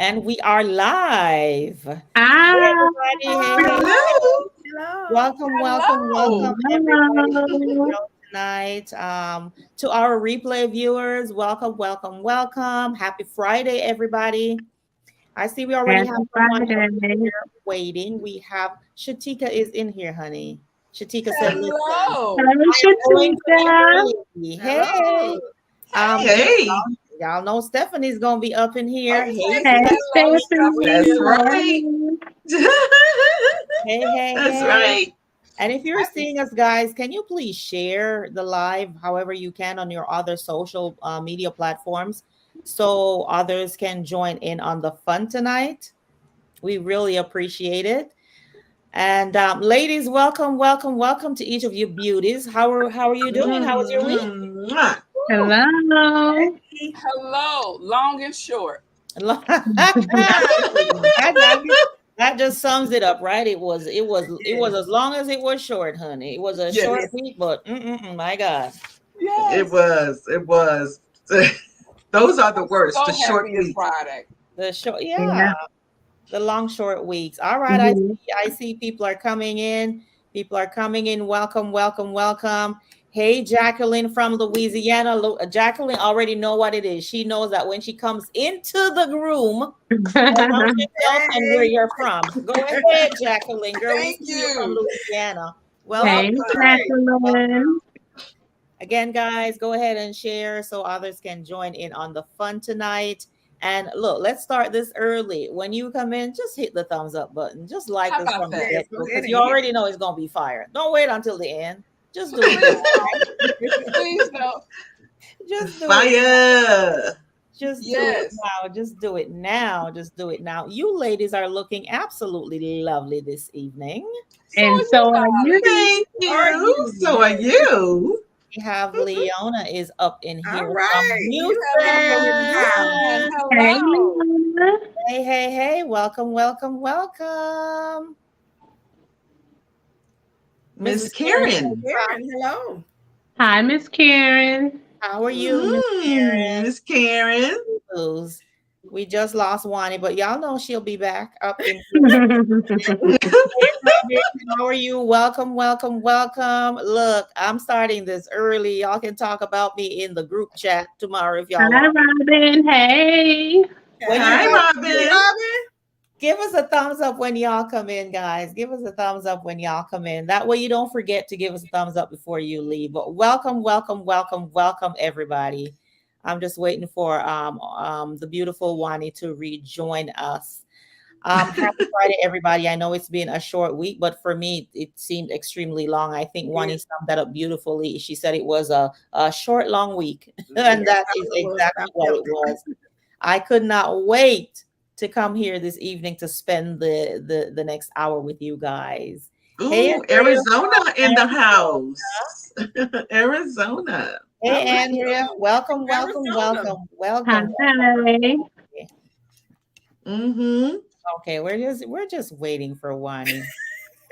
And we are live. Hey, Ah, everybody. Hey, hey. Hello. Hello. Welcome, everybody to the hello. show tonight. To our replay viewers, welcome. Happy Friday, everybody. I see we already have Happy someone up Friday. here waiting. We have Shatika is in here, honey. Shatika said, listen, Hello. Hello, I'm going to be Shatika. early. Hello. Hey. Um, Hey. y'all know Stephanie's gonna be up in here. Okay. Hey, Hey, Hello, Stephanie. Stephanie. Stephanie. That's right. That's Hey. right. And if you're seeing us, guys, can you please share the live however you can on your other social media platforms so others can join in on the fun tonight? We really appreciate it. And ladies, welcome to each of you beauties. How are you doing? How was your week? Mwah. Hello. Hello, long and short. That just sums it up, right? It was as long as it was short, honey. It was a short Yes, week, but my God, it Yes. was. It was. Those are the words, So the short happy it's week. Friday. the short, Yeah. yeah, the long short weeks. All right, Mhm. I see people are coming in. People are coming in. Welcome. Hey, Jacqueline from Louisiana. Jacqueline already know what it is. She knows that when she comes into the room, announce yourself and where Hey. you're from. Go ahead, Jacqueline. Girl, we Thank see you from you. Louisiana. Hey, Welcome. Welcome. Jacqueline. Again, guys, go ahead and share so others can join in on the fun tonight. And look, let's start this early. When you come in, just hit the thumbs up button. Just like How this about from the that? get Yes, go go ahead because and you hit. already know it's going to be fire. Don't wait until the end. Just do it Please now. don't. Please don't. Just do it. Fire. Just do it Yes. now. Just do it now. Just do it now. You ladies are looking absolutely lovely this evening. So are And you, so are darling. you. Thank Are you. you? So are you. We have Leona is up in All here from right. Leona's in the house. Hello. Houston. Hey, Hello. Leona. Hey. Welcome. Miss Mrs. Karen is Karen. from, Hello. Hi, Miss Karen. how are you, Miss Miss Karen. Karen? We just lost Wani, but y'all know she'll be back up in here. Hey, Robin, how are you? Welcome. Look, I'm starting this early. Y'all can talk about me in the group chat tomorrow if y'all Hi, want. Robin. Hey. When you Hi, guys come Robin. in, give us a thumbs up when y'all come in, guys. Give us a thumbs up when y'all come in. That way you don't forget to give us a thumbs up before you leave. But welcome, everybody. I'm just waiting for the beautiful Wani to rejoin us. Happy Friday, everybody. I know it's been a short week, but for me, it seemed extremely long. I think Wani summed that up beautifully. She said it was a short, long week, and that is exactly what it was. I could not wait to come here this evening to spend the next hour with you guys. Hey, Ooh, Andrea. Arizona in the house. Arizona. Hey, All right. Andrea. Arizona. Welcome. Hi. Mm-hmm. Okay, we're just waiting for Wani.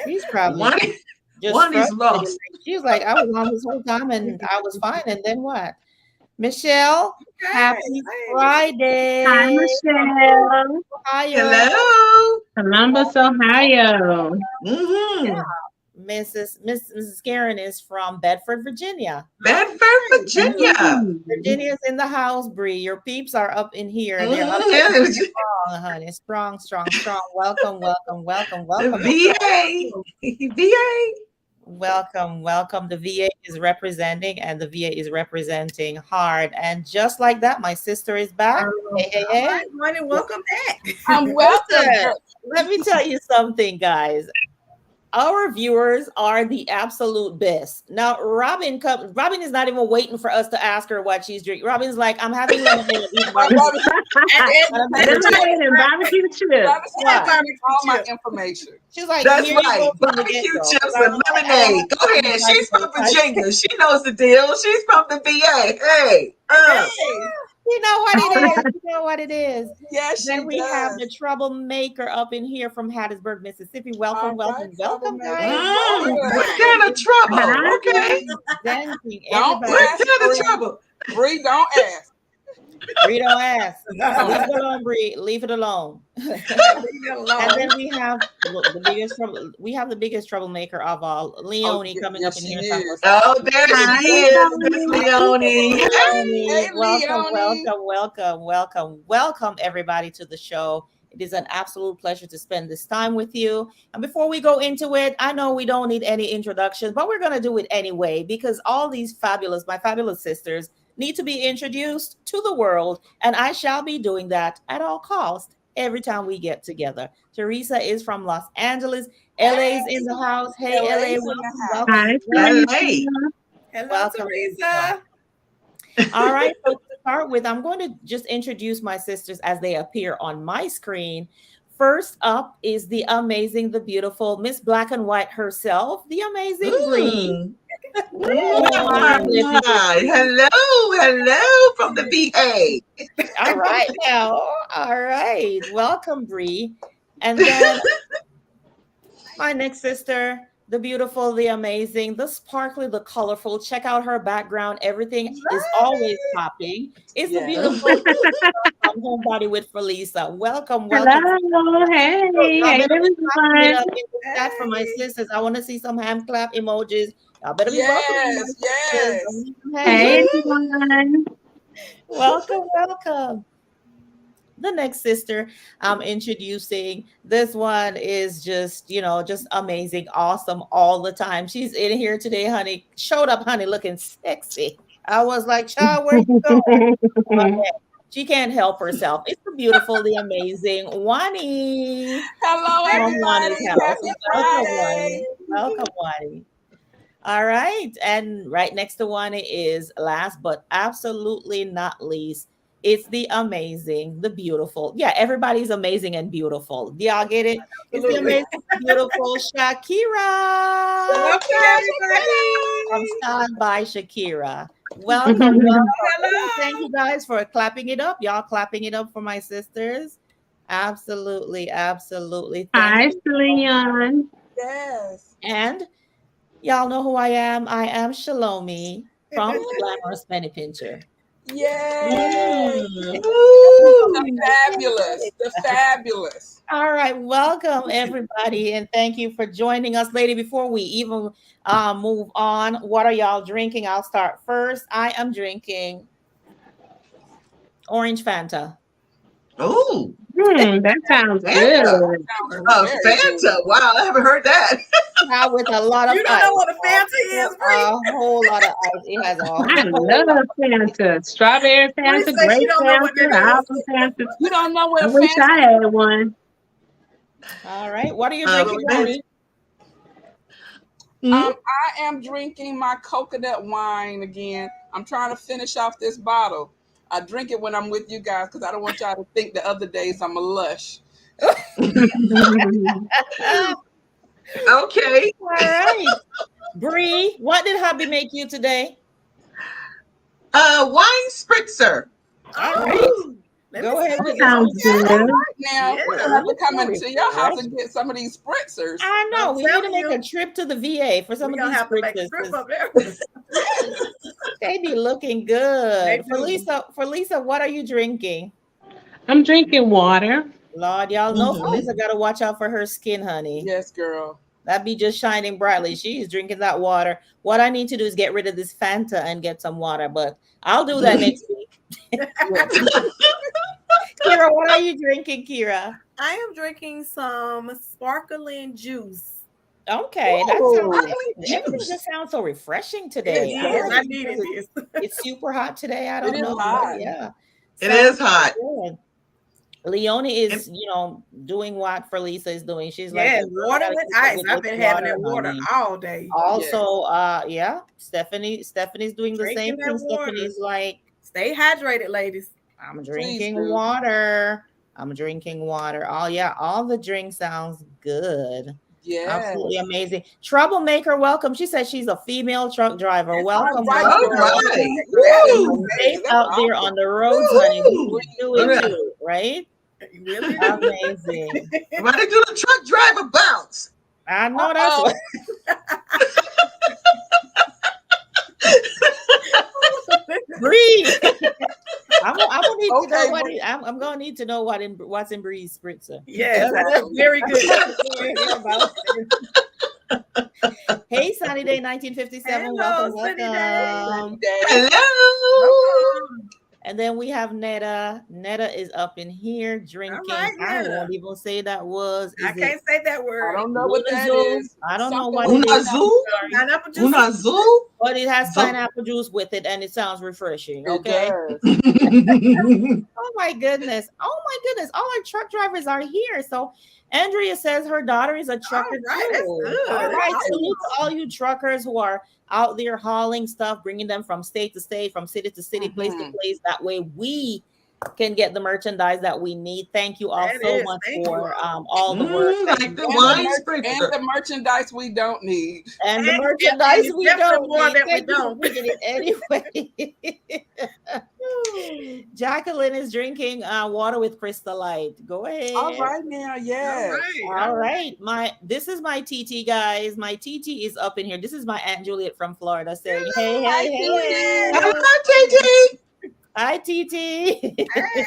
She's probably One, just one is frustrated. lost. She's like, I was on this whole time and I was fine, and then what? Michelle, Hey, happy hey. Hi, Friday from Michelle. Ohio. Hello. Columbus, Ohio. Mm-hmm. Mrs. Karen is from Bedford, Virginia. Bedford, Virginia. Mm. Virginia's in the house, Bree. Your peeps are up in here. They're up in Mm-hmm. strong, honey. Strong. The Welcome. VA. VA. Welcome. The VA is representing, and the VA is representing hard. And just like that, my sister is back. All Hey. right, Money, welcome back. I'm welcome. Listen, let me tell you something, guys. Our viewers are the absolute best. Now, Robin is not even waiting for us to ask her what she's drinking. Robin's like, I'm having lemonade and eating My barbecue. brother, And I'm having Lemonade and barbecue chips. brother what? said all my information. She's like, That's here you right. go from the Barbecue get-go. 'Cause chips and I don't lemonade. have Go to ahead. tell She's from you. Virginia. She knows the deal. She's from the VA. Hey. You know what it is. You know what it is. Yes, she Then we have the does. troublemaker up in here from Hattiesburg, Mississippi. All right, Welcome, troublemaker. guys. What Welcome. kind of trouble? Hi. Okay. Representing Don't everybody. What ask, kind of Bree. trouble? Bree, don't ask. Bree don't ask. Leave it alone, Bree. Leave it alone. And then we have the biggest trouble. We have the biggest troublemaker of all, Leonie, coming up in here. Oh, there Hi, she is, Miss Leonie. Leonie. Hey, Welcome, Leonie. welcome, everybody to the show. It is an absolute pleasure to spend this time with you. And before we go into it, I know we don't need any introduction, but we're going to do it anyway because all these my fabulous sisters, need to be introduced to the world. And I shall be doing that at all costs every time we get together. Teresa is from Los Angeles. LA's in the house. Hey, LA, welcome. Hi, LA. Hello, welcome, Teresa. All right, so to start with, I'm going to just introduce my sisters as they appear on my screen. First up is the amazing, the beautiful Miss Black and White herself, the amazing Bree. Hello from the VA. All right now. All right. Welcome, Bree. And then my next sister, the beautiful, the amazing, the sparkly, the colorful. Check out her background. Everything is always popping. It's the beautiful Homebody with Felisa. Welcome. Hello. Hey. Hey, everyone. That for my sisters. I want to see some hand clap emojis. Y'all better be Yes. Hey, everyone. Welcome. The next sister I'm introducing, this one is just amazing, awesome all the time. She's in here today, honey. Showed up, honey, looking sexy. I was like, child, where you going? Okay. She can't help herself. It's the beautiful, the amazing Wani. Hello, everybody. Welcome, Wani. All right. And right next to Wani is, last but absolutely not least, it's the amazing, the beautiful. Yeah, everybody's amazing and beautiful. Do y'all get it? It's the amazing, beautiful Shakira. Welcome, everybody. I'm stand by Shakira. Welcome. Hello. Thank you guys for clapping it up. Y'all clapping it up for my sisters. Absolutely. Hi, Leon. Yes. And y'all know who I am. I am Shalomi from Glamorous Penny Pincher. Yay! The fabulous. All right, welcome everybody, and thank you for joining us, lady. Before we even move on, what are y'all drinking? I'll start first. I am drinking orange Fanta. Oh, that sounds good. Fanta! Wow, I haven't heard that. Now with a lot of you don't ice. know what a Fanta is, Bree? A whole lot of ice. It has I love Fanta. Strawberry Fanta, grape Fanta, apple Fanta. You don't know what I wish I had one. All right, what are you drinking, honey? I am drinking my coconut wine again. I'm trying to finish off this bottle. I drink it when I'm with you guys because I don't want y'all to think the other days I'm a lush. Okay. All right. Bree, what did hubby make you today? Wine spritzer. All right. Go ahead. Sounds good. Now, we're going to have to come into your house and get some of these spritzers. I know. We need to make a trip to the VA for some of these spritzers. They be looking good. For Lisa, what are you drinking? I'm drinking water. Lord, y'all know Felisa got to watch out for her skin, honey. Yes, girl. That be just shining brightly. She's drinking that water. What I need to do is get rid of this Fanta and get some water, but I'll do that next week. Kira, what are you drinking, Kira? I am drinking some sparkling juice. Okay, that just sounds so refreshing today. I needed this. It's super hot today. I don't know. Yeah, it is hot. Good. Leonie is, doing what Felisa is doing. She's like, water with ice. I've been having that water all day. Also, Stephanie's doing the same thing. Stephanie's like, stay hydrated, ladies. I'm drinking water. Oh yeah, all the drink sounds good. Yeah, absolutely amazing. Troublemaker, welcome. She said she's a female truck driver. Welcome. Right. Safe out there on the roads, honey. We do it too, right? Really amazing. Why they do the truck driver bounce? I know that's what. Bree. I'm gonna need to know Okay, what I'm gonna need to know what's in Bree's spritzer. Yes, that's very good. Hey, Sunny Day 1957. Hello, Welcome, Sunny Day. welcome. Hello. And then we have Netta. Netta is up in here drinking. right, I Netta. won't even say that was. I can't say that I word. don't know what that Lunazul? is. I don't know Something what with it is. Unazul? Pineapple juice. Unazul? But it has Zo- pineapple juice with it, and it sounds refreshing. It Okay. does. Oh my goodness. Oh my goodness. All our truck drivers are here. So Andrea says her daughter is a trucker All right, that's too. good. All That's right. nice. Salute to all you truckers who are out there hauling stuff, bringing them from state to state, from city to city, place to place. That way we can get the merchandise that we need. Thank you all That so is. much Thank for you. all the work that like you the do. wine And spritzer. the merchandise we don't need. And the And merchandise it's we definitely don't more need. that we Thank you for don't. bringing it anyway. Jacqueline is drinking water with Crystal Light. Go ahead. All right now, yes. All right. This is my TT, guys. My TT is up in here. This is my Aunt Juliet from Florida saying, hey, Hi, hey, hey. Hello, TT. Hi, TT. Hey,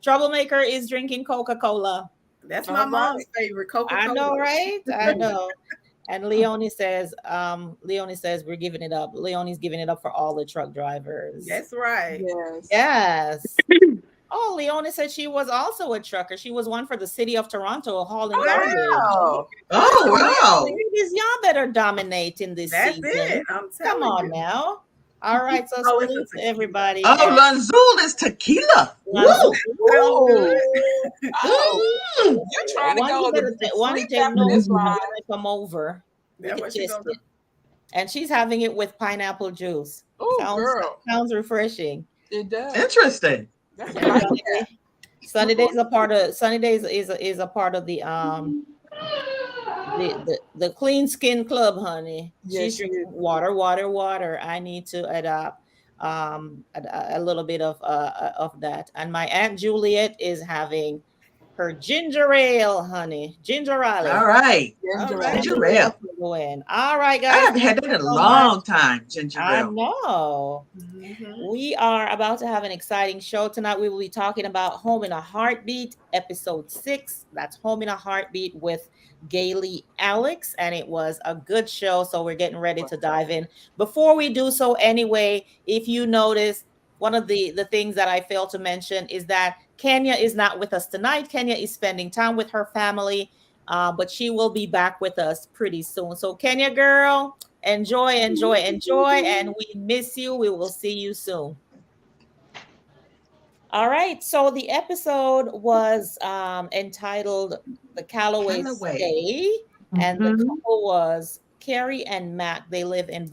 Troublemaker is drinking Coca-Cola. that's All my right. mom's favorite Coca-Cola. I know, right? I know. And Leonie says we're giving it up. Leonie's giving it up for all the truck drivers. That's right. Yes. Yes. Oh, Leonie said she was also a trucker. She was one for the city of Toronto hauling garbage. Wow. Oh, wow. Ladies, y'all better dominate in this That's season. it. I'm Come telling on you. now. All right, so Oh, it's salute a to everybody. Oh, Lanzul is tequila. Woo. Sounds good. Oh, Mm. you're trying to go One sleep take after notes this when line. I come over. We That's can what she taste gonna do. it. And she's having it with pineapple juice. Oh, girl. Sounds refreshing. It does. Interesting. That's what I like. Sunny Days a part of Sunny Days is a part of the clean skin club, honey. Yes, She's she drinking is. water. I need to adopt a little bit of that. And my Aunt Juliet is having her ginger ale, honey. Ginger ale. All right. Ginger All Ginger right. ale. All right, I guys. haven't had that in a long time, ginger I ale. know. Mhm. We are about to have an exciting show tonight. We will be talking about Home in a Heartbeat, episode 6. That's Home in a Heartbeat with Haley Alix, and it was a good show. So we're getting ready to dive in. Before we do so, anyway, if you notice, one of the things that I failed to mention is that Kenya is not with us tonight. Kenya is spending time with her family, but she will be back with us pretty soon. So Kenya girl, enjoy, and we miss you. We will see you soon. All right, so the episode was entitled The Callaway Stay, and the couple was Carrie and Mac. They live in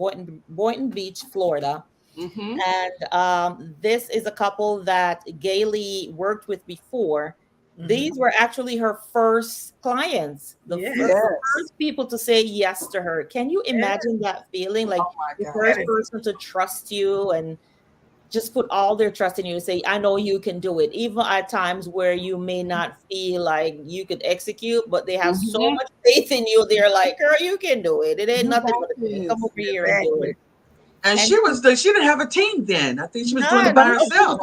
Boynton Beach, Florida. And this is a couple that Gailey worked with before. These were actually her first clients, the first people to say yes to her. Can you imagine that feeling? Like the first person to trust you and just put all their trust in you, say, I know you can do it. Even at times where you may not feel like you could execute, but they have so much faith in you. They're like, girl, you can do it. It ain't nothing but come over here and do it. And she didn't have a team then. I think she was doing it by herself.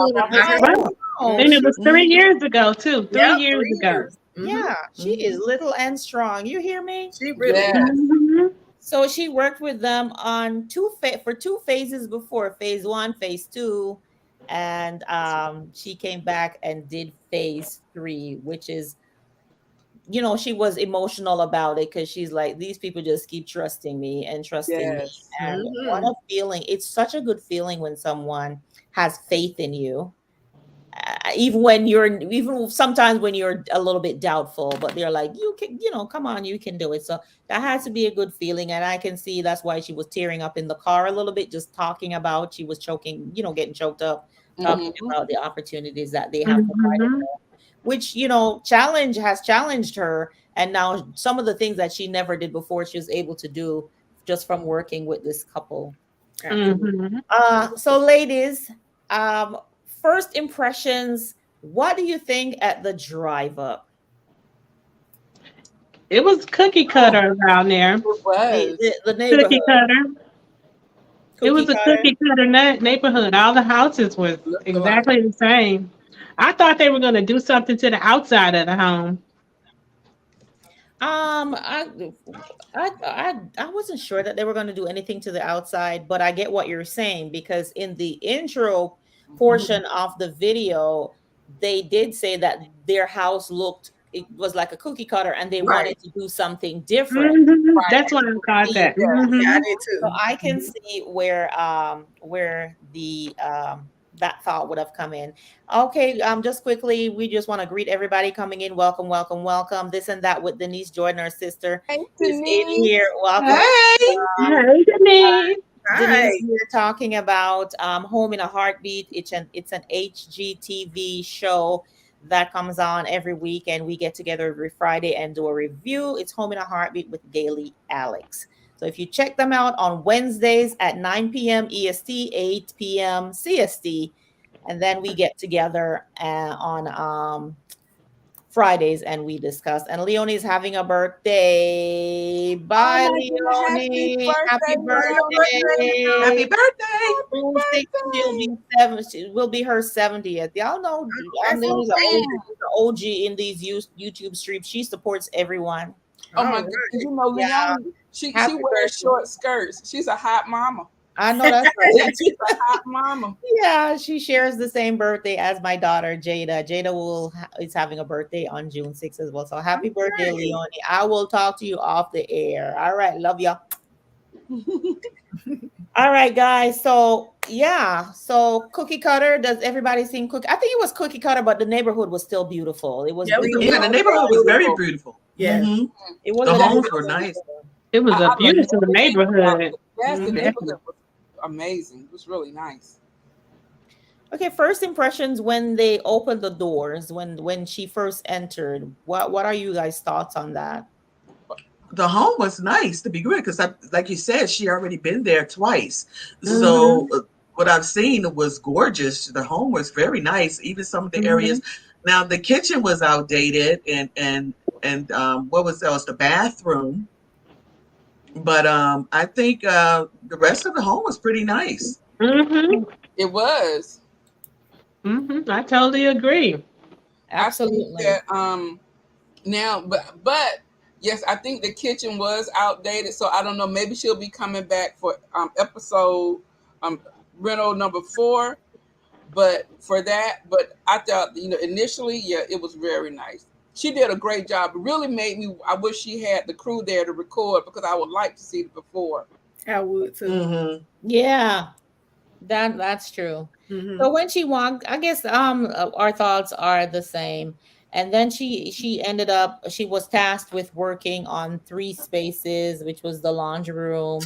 And it was 3 years ago, too. 3 years ago. Yeah, she is little and strong. You hear me? She really is. So she worked with them on two phases before, phase 1, phase 2, and she came back and did phase 3, which is, she was emotional about it because she's like, these people just keep trusting me and trusting me. And what a feeling. It's such a good feeling when someone has faith in you. Even sometimes when you're a little bit doubtful, but they're like, you can, come on, you can do it. So that has to be a good feeling. And I can see that's why she was tearing up in the car a little bit, just talking about, she was choking, getting choked up, talking about the opportunities that they have provided her, which, has challenged her. And now some of the things that she never did before, she was able to do just from working with this couple. So ladies, first impressions, what do you think at the drive up? It was cookie cutter around there. It was. The neighborhood. Cookie cutter. It was Cookie a cutter. cookie cutter neighborhood. All the houses was Look alike. exactly the same. I thought they were going to do something to the outside of the home. I wasn't sure that they were going to do anything to the outside, but I get what you're saying because in the intro portion of the video, they did say that their house looked it was like a cookie cutter and they Right. wanted to do something different. Mhm. Right. That's why I caught See, that. Yeah. Yeah, I Mhm. did so too. I can see where the that thought would have come in. Okay, just quickly, we just want to greet everybody coming in. Welcome, welcome, welcome. This and that with Denise Jordan, our sister, Hey, is in Denise. here. Welcome. Hey. Hey, Denise. Denise, Hi. we're talking about Home in a Heartbeat. It's an HGTV show that comes on every week, and we get together every Friday and do a review. It's Home in a Heartbeat with Haley Alix. So if you check them out on Wednesdays at 9 p.m. EST, 8 p.m. CST, and then we get together on Fridays and we discuss. And Leonie's having a birthday. Oh Bye, my goodness. Happy Leonie. Happy birthday, Leonie. birthday. Happy birthday. Happy June 6th, she'll birthday. be 7. Will be her 70th. Y'all know That's Leonie's okay. the OG in these YouTube streams. She supports everyone. Oh All my right. God. You know, Yeah. Leonie, she Happy wears birthday. short skirts. She's a hot mama. I know that's right. She's a hot mama. Yeah, she shares the same birthday as my daughter Jada. Is having a birthday on June 6th as well. So happy birthday, Okay. Leonie. I will talk to you off the air. All right, love y'all. All right, guys. So yeah, so cookie cutter. Does everybody seen cookie? I think it was cookie cutter, but the neighborhood was still beautiful. It was Yeah, it was green. Yeah, the neighborhood was very beautiful. Yeah. Mhm. It was The a homes were beautiful nice. neighborhood. It was a I love beautiful everything about neighborhood. it. Yes, the Mhm. neighborhood was amazing. It was really nice. Okay, first impressions when they opened the doors, when she first entered. What are you guys' thoughts on that? The home was nice to be good because, like you said, she already been there twice. Mhm. So what I've seen was gorgeous. The home was very nice. Even some of the areas. Mhm. Now the kitchen was outdated, and what was else? The bathroom. But I think the rest of the home was pretty nice. Mhm. It was. Mhm. I totally agree. I think Absolutely. that now, but yes, I think the kitchen was outdated. So I don't know. Maybe she'll be coming back for episode rental number 4. But for that, but I thought initially, yeah, it was very nice. She did a great job. It really made me. I wish she had the crew there to record because I would like to see it before. I would too. Hmm. Yeah, that's true. Mm-hmm. So when she walked, I guess our thoughts are the same. And then she was tasked with working on 3 spaces, which was the laundry room,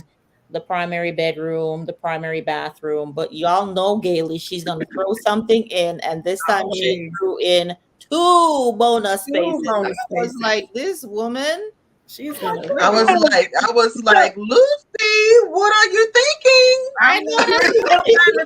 the primary bedroom, the primary bathroom. But y'all know Gailey, she's gonna throw something in, and this time she Always. threw in 2 bonus Two spaces. I bonus was spaces. like, this woman. She's gonna I really. was like, Lucy, what are you thinking? I I'm know here that's from time to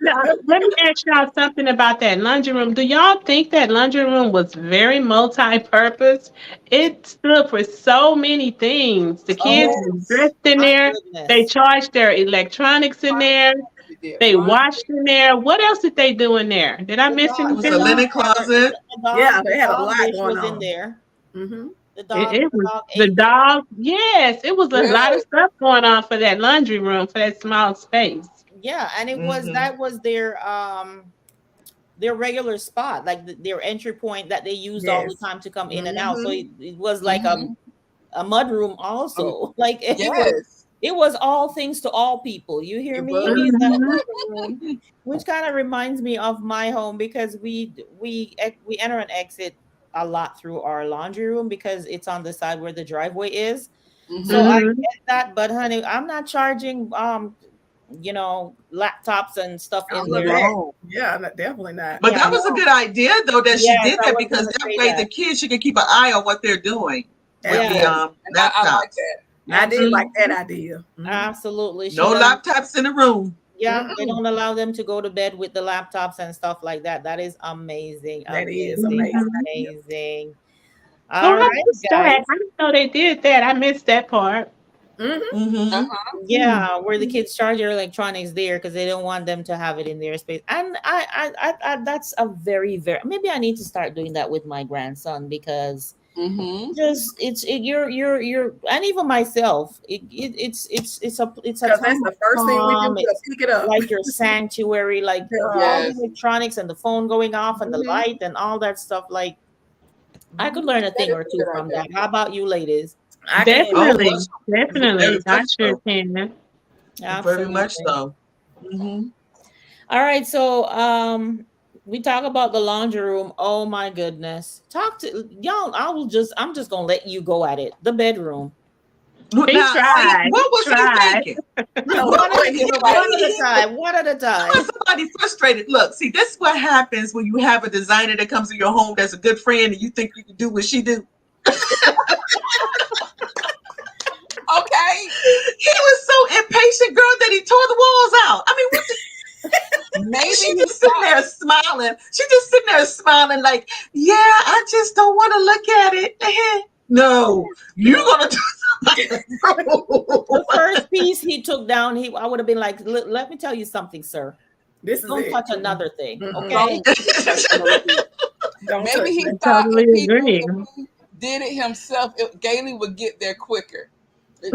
time. Let me ask y'all something about that laundry room. Do y'all think that laundry room was very multi-purpose? It stood for so many things. The kids were Oh dressed in my there. They goodness. charged their electronics in there. She did They washed laundry. in there. What else did they do in there? Did I The miss dog, It was the a anything? dog, linen closet. Yeah, the they had a dog lot dish going was in on. there. Mm-hmm. It The was dog the ate. dog. Yes, it was a lot of Yes. stuff going on for that laundry room, for that small space. Yeah, and Hmm. that was their regular spot, like their entry point that they used all the Yes. time to come in and out. So Mm-hmm. it was like Hmm. a mud room also. Like Yes. it was all things to all people. You hear It me? was. In that Mhm. living room, which kind of reminds me of my home because we enter and exit a lot through our laundry room because it's on the side where the driveway is. So Hmm. I Mhm. get that, but honey, I'm not charging laptops and stuff in All of there. that. No. Yeah, definitely not. But Yeah, that was a good idea though that she yes, did I that was because gonna that say way the that. kids she can keep an eye on what they're doing with Yeah, the Yes. And I like laptops. that. I did like absolutely, that idea. Mm-hmm. absolutely. She No doesn't. laptops in the room. Yeah, they Mm-mm. don't allow them to go to bed with the laptops and stuff like that. That is amazing, That is amazing, amazing. Mhm. amazing. Oh, All I right, missed that. guys. I didn't know they did that. I missed that part. Yeah, where the kids charge their electronics there because they don't want them to have it in their space. And I that's a very maybe I need to start doing that with my grandson because just you're and even myself it's a Because time that's the of first thing we do. calm. We'll It's pick it up. like your sanctuary, like all the Yes. electronics and the phone going off and the light and all that stuff. Like I could learn a That thing is or a two good from idea. that. How about you, ladies? I can. Oh, Definitely, very definitely. I much sure so. can. Very much Absolutely. so. All right, so we talk about the laundry room. Oh my goodness. Talk to y'all. I'm just gonna let you go at it. The bedroom. Now, He tried. what was he Tried. thinking? No, What was he one at a thinking? time. One at a time. Somebody frustrated. Look, see, this is what happens when you have a designer that comes to your home that's a good friend and you think you can do what she do. Okay. He was so impatient, girl, that he tore the walls out. I mean, what the, Maybe she he just sitting thought, there smiling. She just sitting there smiling like, yeah, I just don't want to look at it. No, you're gonna do something. The first piece he took down, I would have been like, let me tell you something, sir. This is Don't it. touch another thing. Mm-mm. Okay. Don't touch maybe he it. I thought totally if agree. he did it himself, Gailey would get there quicker. He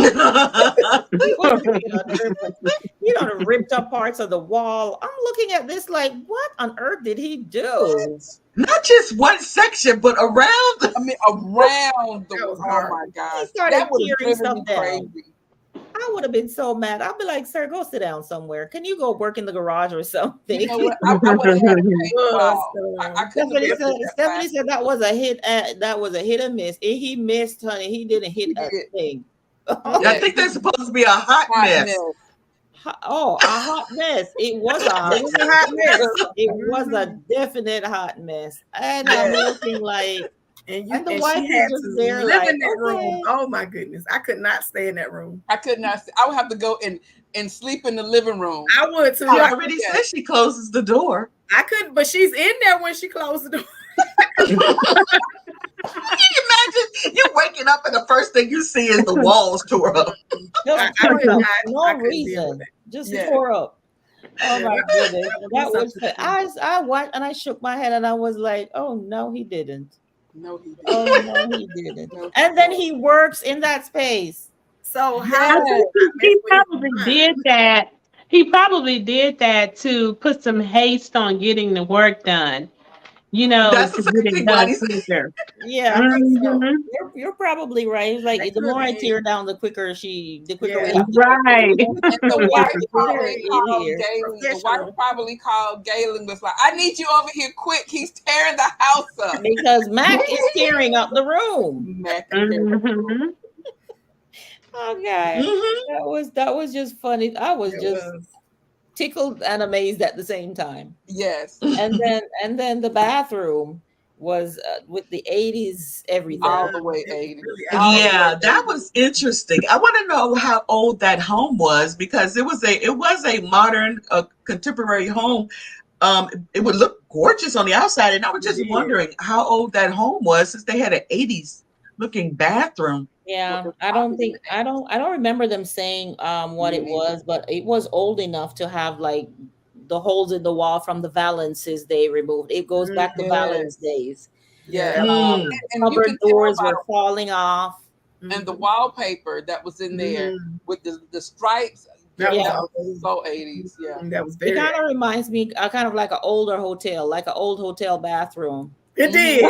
done ripped up parts of the wall. I'm looking at this like, what on earth did he do? Not just one section, but around. I mean, around the. That was Oh hard. my gosh, He started that would have tearing driven me stuff down. crazy. I would have been so mad. I'd be like, sir, go sit down somewhere. Can you go work in the garage or something? You know what? I would have had a paintball. I couldn't have Stephanie said that was a hit. That was a hit and miss. He missed, honey. He didn't hit a thing. I think that's supposed to be a hot mess. Oh, a hot mess. It was a hot mess. It was a definite hot mess. And I'm looking like, And the she wife had was to just there live like, in that room. okay. Oh my goodness, I could not stay in that room. I could not. I would have to go and sleep in the living room. I would too. She already said she closes the door. I couldn't, but she's in there when she closed the door. Can you imagine you waking up and the first thing you see is the walls tore up? Just tore up. No reason. Just tore up. Oh my goodness. That was I watched and I shook my head and I was like, oh no, he didn't. No, he didn't. Oh no, he didn't. And then he works in that space. So how he probably did that. He probably did that to put some haste on getting the work done. You know, that's to the get same it done thing, quicker. Yeah, I think so. You're probably right. It's like the more I tear down, the quicker we right. And the wife probably called Gail and was like, I need you over here quick. He's tearing the house up. Because Mac is tearing up the room. Okay. That was just funny. I was tickled and amazed at the same time. Yes. And then the bathroom was with the 80s everything. All the way 80s. Yeah, that was interesting. I want to know how old that home was because it was a modern contemporary home. It would look gorgeous on the outside, and I was just wondering how old that home was since they had an 80s looking bathroom. Yeah, I don't remember them saying what it was, but it was old enough to have like the holes in the wall from the Valances they removed. It goes back to Valance days. Yeah. And cupboard doors were falling off. And the wallpaper that was in there with the stripes. That was so 80s. Yeah. That was very. It kind of reminds me kind of like an older hotel, like an old hotel bathroom. It did.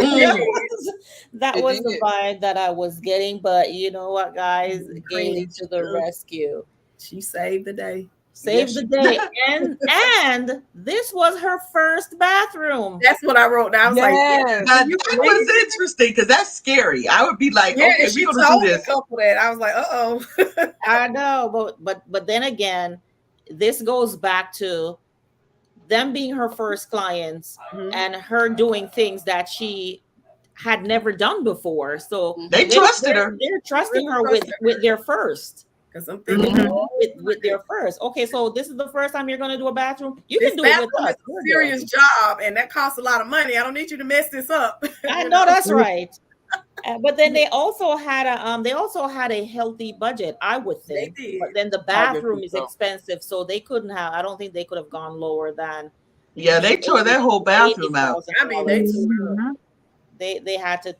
That was the vibe that I was getting. But you know what, guys? Gailey to the rescue. She saved the day. Saved the day. And this was her first bathroom. That's what I wrote down. I was like, that was interesting because that's scary. I would be like, okay, we're gonna do this. I was like, uh-oh. I know, but then again, this goes back to them being her first clients and her doing things that she had never done before. So they trusted her. They're trusting her with their first. Because I'm thinking with their first. Okay, so this is the first time you're going to do a bathroom. You can do it with us. It's a serious job, and that costs a lot of money. I don't need you to mess this up. I know that's right. But then they also had a healthy budget, I would They think. did. But then the I would bathroom think is so. expensive, so they couldn't have. I don't think they could have gone lower than Yeah, the they tore that whole bathroom out. I mean, they $80,000. Mhm. They had to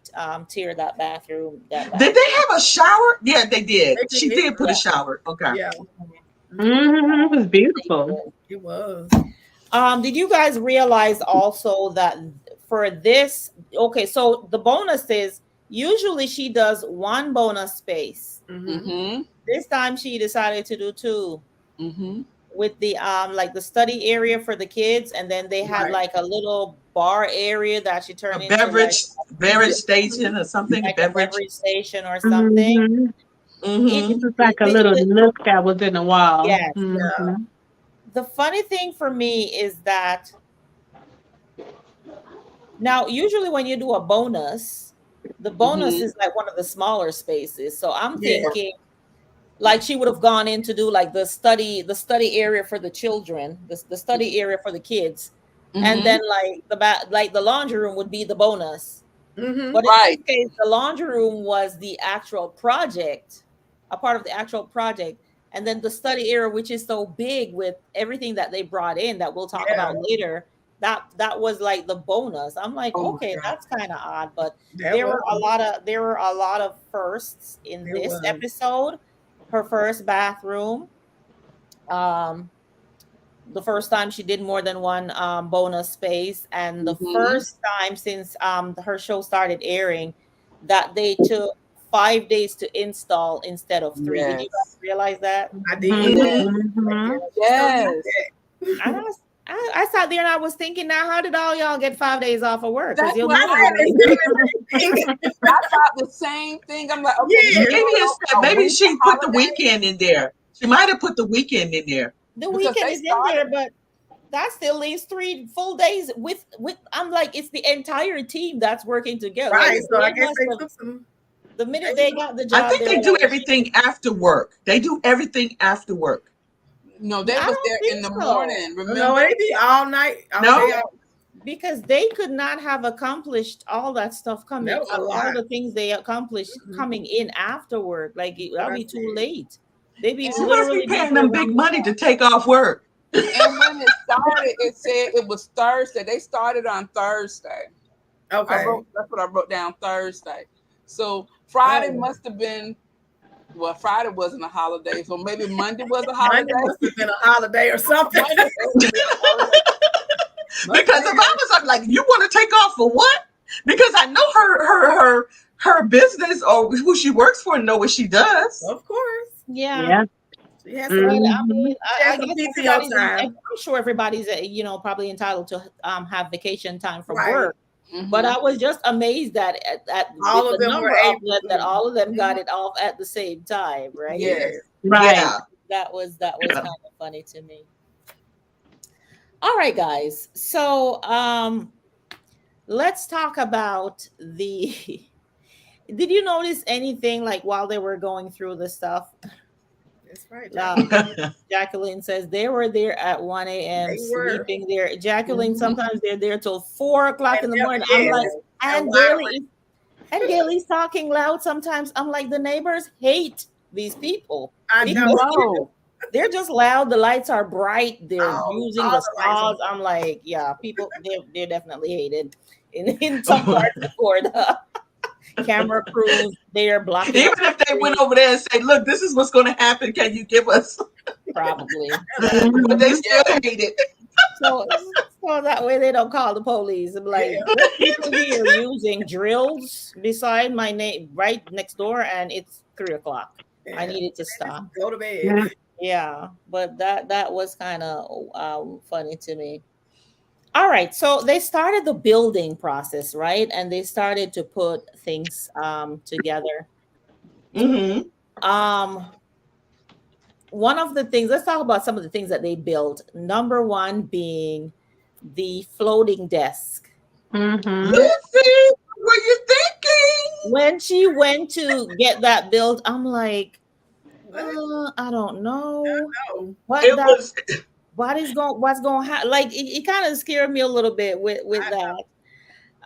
tear that bathroom. Did they have a shower? Yeah, they did. They She did. did put a shower. Okay. Yeah. Mhm. It was beautiful. It was. Did you guys realize also that for this? Okay, so the bonus is usually she does one bonus space. Mm-hmm. This time she decided to do two, Mm-hmm. with the like the study area for the kids, and then they had Right. like a little bar area that she A turned into beverage station or something. A like a beverage. beverage station or something. Mhm. It, It was like a little the nook that was in the wall. yes. Mhm. The funny thing for me is that now usually when you do a bonus, the bonus Mhm. is like one of the smaller spaces. So I'm Yeah. thinking like she would have gone in to do like the study area for the children, the study area for the kids, and Mm-hmm. then like like the laundry room would be the bonus. Mm-hmm. But in Right. this case, the laundry room was the actual project, a part of the actual project. And then the study area, which is so big with everything that they brought in that we'll talk Yeah. about later, that was like the bonus. I'm like, Oh my okay, God. that's kind of odd. But That there was. were a lot of firsts in There this was. episode. Her first bathroom. Um, the first time she did more than one bonus space, and the Mm-hmm. first time since her show started airing that they took 5 days to install instead of three. Did you guys Yes. realize that? I did. Mhm. Mhm. Yes. I, was, I sat there and I was thinking, now how did all y'all get 5 days off of work? Because That's you'll what never I I thought the same thing. I'm like, okay, Yeah. you Maybe know, it's a maybe week she put the holiday weekend in there. She might have put the weekend in there. the because weekend they is in there, started. but that still leaves 3 full days with I'm like, it's the entire team that's working together. Like, Right. So I they guess must they have, took some. the minute they got the I job, think they they were do like, everything after work. They do everything after work. No, they I was don't there think in the so. morning. Oh, no, Remember? they be all night, all No? day. Because they could not have accomplished all that stuff coming, That was a all lot. the things they accomplished Mhm. coming in after work. Like That's that'll what I be too said. late. They'd be She must be literally be paying here them around big the money to clock. take off work. And when it started, it said it was Thursday. They started on Thursday. Okay. That's what I wrote down, Thursday. So Friday Oh. must have been, well, Friday wasn't a holiday, so maybe Monday was a Monday holiday. must have been a holiday or something. Monday must have been a holiday. Because if I was, I'm like, you want to take off for what? Because I know her business or who she works for, know what she does. Of course. Yeah. Yeah. She has But some, I Mhm. mean, she I has some guess PTO everybody's, time. I'm sure everybody's, probably entitled to have vacation time from Right. work. But Mhm. I was just amazed that at All with of the them were number of able them, that to. all of them got it off at the same time, right? Yes. Right. Yeah. That was kind Yeah. of funny to me. All right, guys. So let's talk about the did you notice anything like while they were going through the stuff? That's right. Jacqueline says they were there at 1 a.m. They were. sleeping there. Jacqueline, Mhm. sometimes they're there till 4 o'clock in the morning. I'm Yes. like, And and wilding. Gailey's talking loud sometimes. I'm like, the neighbors hate these people I You know. know. they're just loud. The lights are bright. They're Oh, using all the the lights are stars. I'm like, yeah, people, they're definitely hated in some parts of Florida. Camera crews, they're blocking Even up the if they went street, over there and say, look, this is what's going to happen. Can you give us? probably. But they Mhm. still hate it. So, so that way they don't call the police. I'm like, Yeah. there's people here using drills beside my name right next door, and it's 3 o'clock. I Yeah. needed to stop. Go to bed. Yeah. Yeah, but that was kind of funny to me. All right, so they started the building process, right? And they started to put things together. Mm-hmm. Um, one of the things, let's talk about some of the things that they built. Number one being the floating desk. Mhm. Listen, what were you thinking? When she went to get that built, I'm like, I don't know Oh, what It that was, what's going to happen. Like it kind of scared me a little bit with I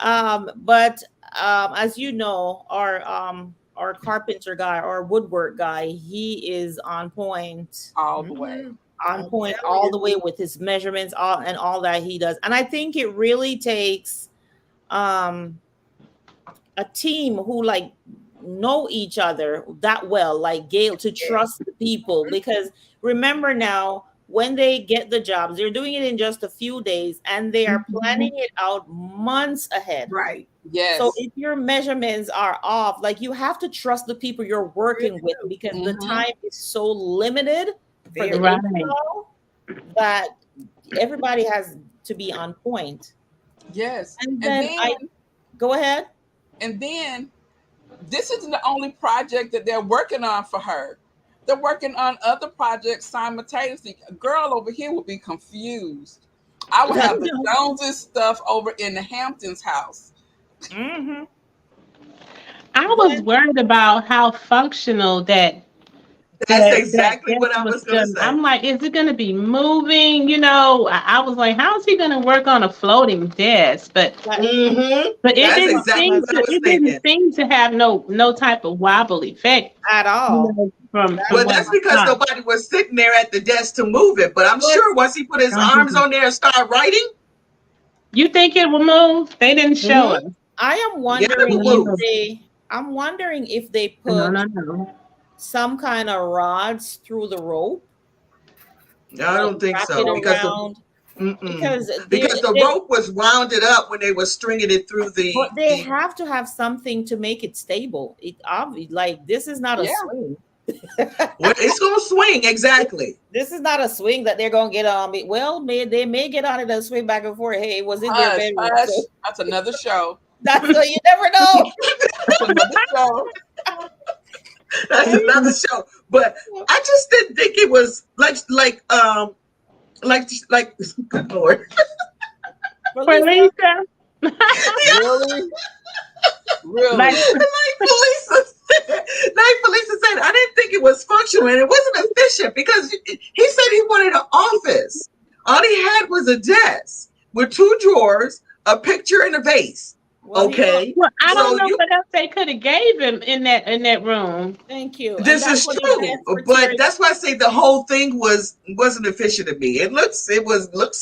that. But as you know, our carpenter guy, our woodwork guy, he is on point, all the way. Mhm. on I'm point telling all you. the way with his measurements, all that he does. And I think it really takes um a team who like know each other that well, like Gail, to Yeah. trust the people. Because remember now, when they get the jobs, they're doing it in just a few days and they are Mhm. planning it out months ahead. Right. So Yes. if your measurements are off, like you have to trust the people you're working Really with do. because the Mm-hmm. time is so limited for the Very. Right. install that everybody has to be on point. Yes. And And then then I go ahead. and then this isn't the only project that they're working on for her. They're working on other projects simultaneously. A girl over here will be confused. I will have the Joneses stuff over in the Hamptons house. Hmm. I was worried about how functional That's that exactly desk what I was was gonna gonna. say. I'm like, is it gonna be moving? I was like, how is he gonna work on a floating desk? Like, But it That's didn't exactly seem what I to was it didn't thinking. seem to have no type of wobble effect, at all. from Well, what that's I because saw. nobody was sitting there at the desk to move it. But I'm sure once he put his arms on there and start writing, You think it will move? They didn't show mhm, us. I am yeah, it wondering will if move. I'm wondering if they No, put no, no. some kind of rods through the rope, No, I like don't think wrap it so around, mm-mm. because Because the they rope was rounded up when they were stringing it through but the they the. have to have something to make it stable. It obviously, like, this is not a Yeah. swing. Well, it's gonna swing exactly. This is not a swing that they're gonna get on. Well, they may get on it and swing back and forth. Hey, it was in their Hush, bedroom, hush. so That's another show. that's so you never know. That's another show. That's another show. But I just didn't think it was like good Lord. Felicia, Felicia, Really? like, Really? Like Felicia said, I didn't think it was functional and it wasn't efficient because he said he wanted an office. All he had was a desk with two drawers, a picture, and a vase. well, he won't. Okay, well, I don't so know what else they could have gave him in that room. Thank you, and this that's is what he true, gets for but tearing. that's why I say the whole thing wasn't efficient to me. Looks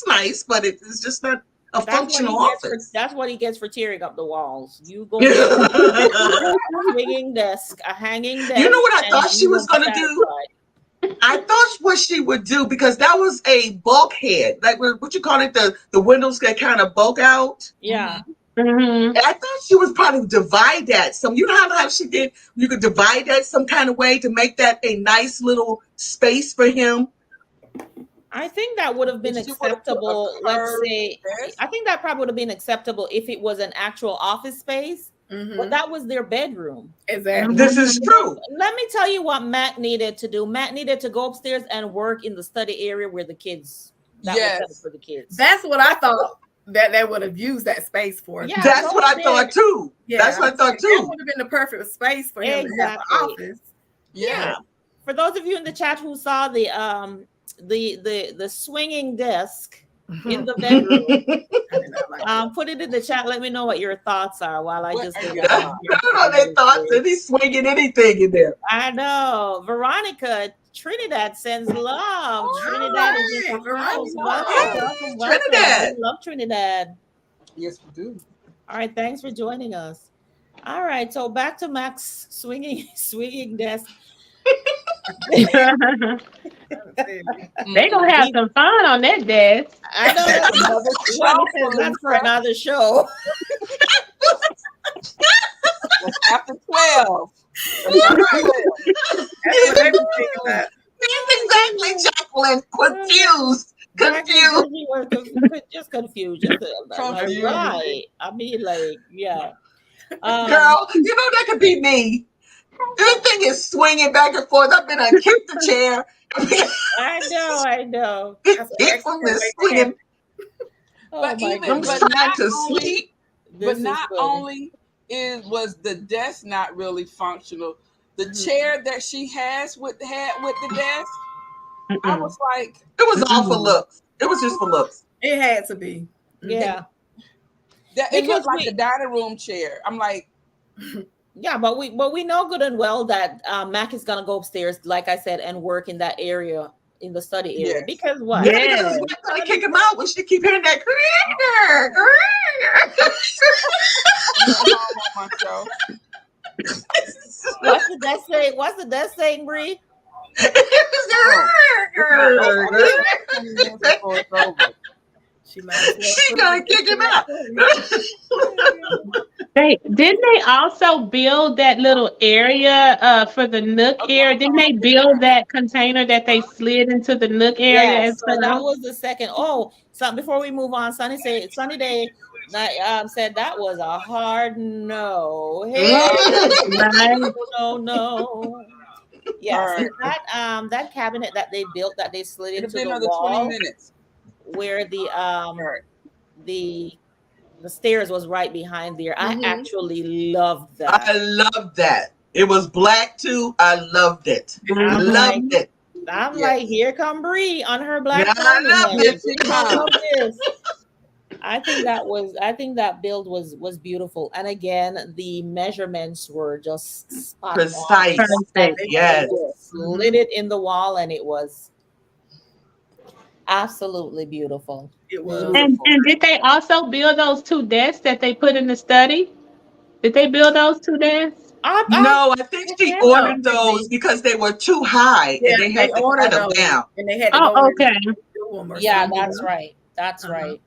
nice, but it's just not a That's what he functional gets for. office. That's what he gets for tearing up the walls. You go get a swinging desk, a hanging You know desk, what I and thought she you was will be gonna do? satisfied. I thought what she would do, because that was a bulkhead, like what you call it, the windows that kind of bulk out. Yeah, Hmm. I thought she was probably divide that. Some, you know how she did. You could divide that some kind of way to make that a nice little space for him. I think that would have been She would have put a acceptable. Let's curved say, desk. I think that probably would have been acceptable if it was an actual office space, but Mhm. that was their bedroom. Exactly. This is true. Let me tell you what Matt needed to do. Matt needed to go upstairs and work in the study area where the kids, that was set up Yes. for the kids. That's what I thought that they would have used that space for. Yeah, That's go what up I thought there. too. Yeah, That's what I thought that too. would have been the perfect space for him to have an Exactly. office. Yeah. Yeah. For those of you in the chat who saw the swinging desk in the bedroom, I did not like that. put it in the chat. Let me know what your thoughts are while I What just are go your down thoughts? here. I don't know their thoughts, and he's swinging anything in there. I know. Veronica, Trinidad sends love. Trinidad is in right, the house. Veronica. Welcome, Hey, welcome, welcome. Trinidad. We love Trinidad. Yes, we do. All right, thanks for joining us. All right, so back to Max swinging desk. They Mm-mm. gonna have some fun on that desk. I know That's that's another Ronnie show, says that's for Felicia. another show. That's after 12. That's after 12. That's what they were thinking about. He's exactly Jacqueline, confused. Confused. You were just confused. Just like, Confused. right. I mean, like, yeah. Girl, you know that could be me. This thing is swinging back and forth. I've been kicked the chair. I know. That's an Hit from excellent the way to swinging. Oh But my even- I'm goodness. but trying not to only- sleep. This But is not funny. only was the desk not really functional, the Mhm. chair that she had with the desk, I Mm-mm. was like, It was all for looks. It was just for looks. It had to be. Yeah. That it Because looked like a dining room chair. I'm like, yeah, but we know good and well that Mac is gonna go upstairs, like I said, and work in that area, in the study area. Yes. Because what? Yeah, because his wife trying to kick him out when she keep hearing that. on myself. What's the death saying? What's the death saying, Bree? She might as well She gonna kick him out. Didn't they also build that little area for the nook area? Didn't they build that container that they slid into the nook area Yes, as so that well? was the second. Oh, so before we move on, Sunny Day said that was a hard no. Hey, Right. no. Yes, Right. and that cabinet that they built, that they slid It'll into be the another 20 wall minutes. where Right. the stairs was right behind there. I Mhm. actually loved I that. love that. It was black too. I loved it. I'm like, Loved it. like, here come Bree on her Yeah, black I diamond. loved Honey. it. She's gonna love this. I think that build was beautiful. And again, the measurements were just spot on. Precise. Perfect. Yes. They just slid it in the wall, and it was absolutely beautiful. It was. Beautiful. And did they also build those two desks that they put in the study? Did they build those two desks? No, I think she Yeah. ordered those because they were too high Yeah, and they had to ordered cut them those, down. and they had to Oh, go in okay. and do them or Yeah, something. that's right. That's Uh-huh. right.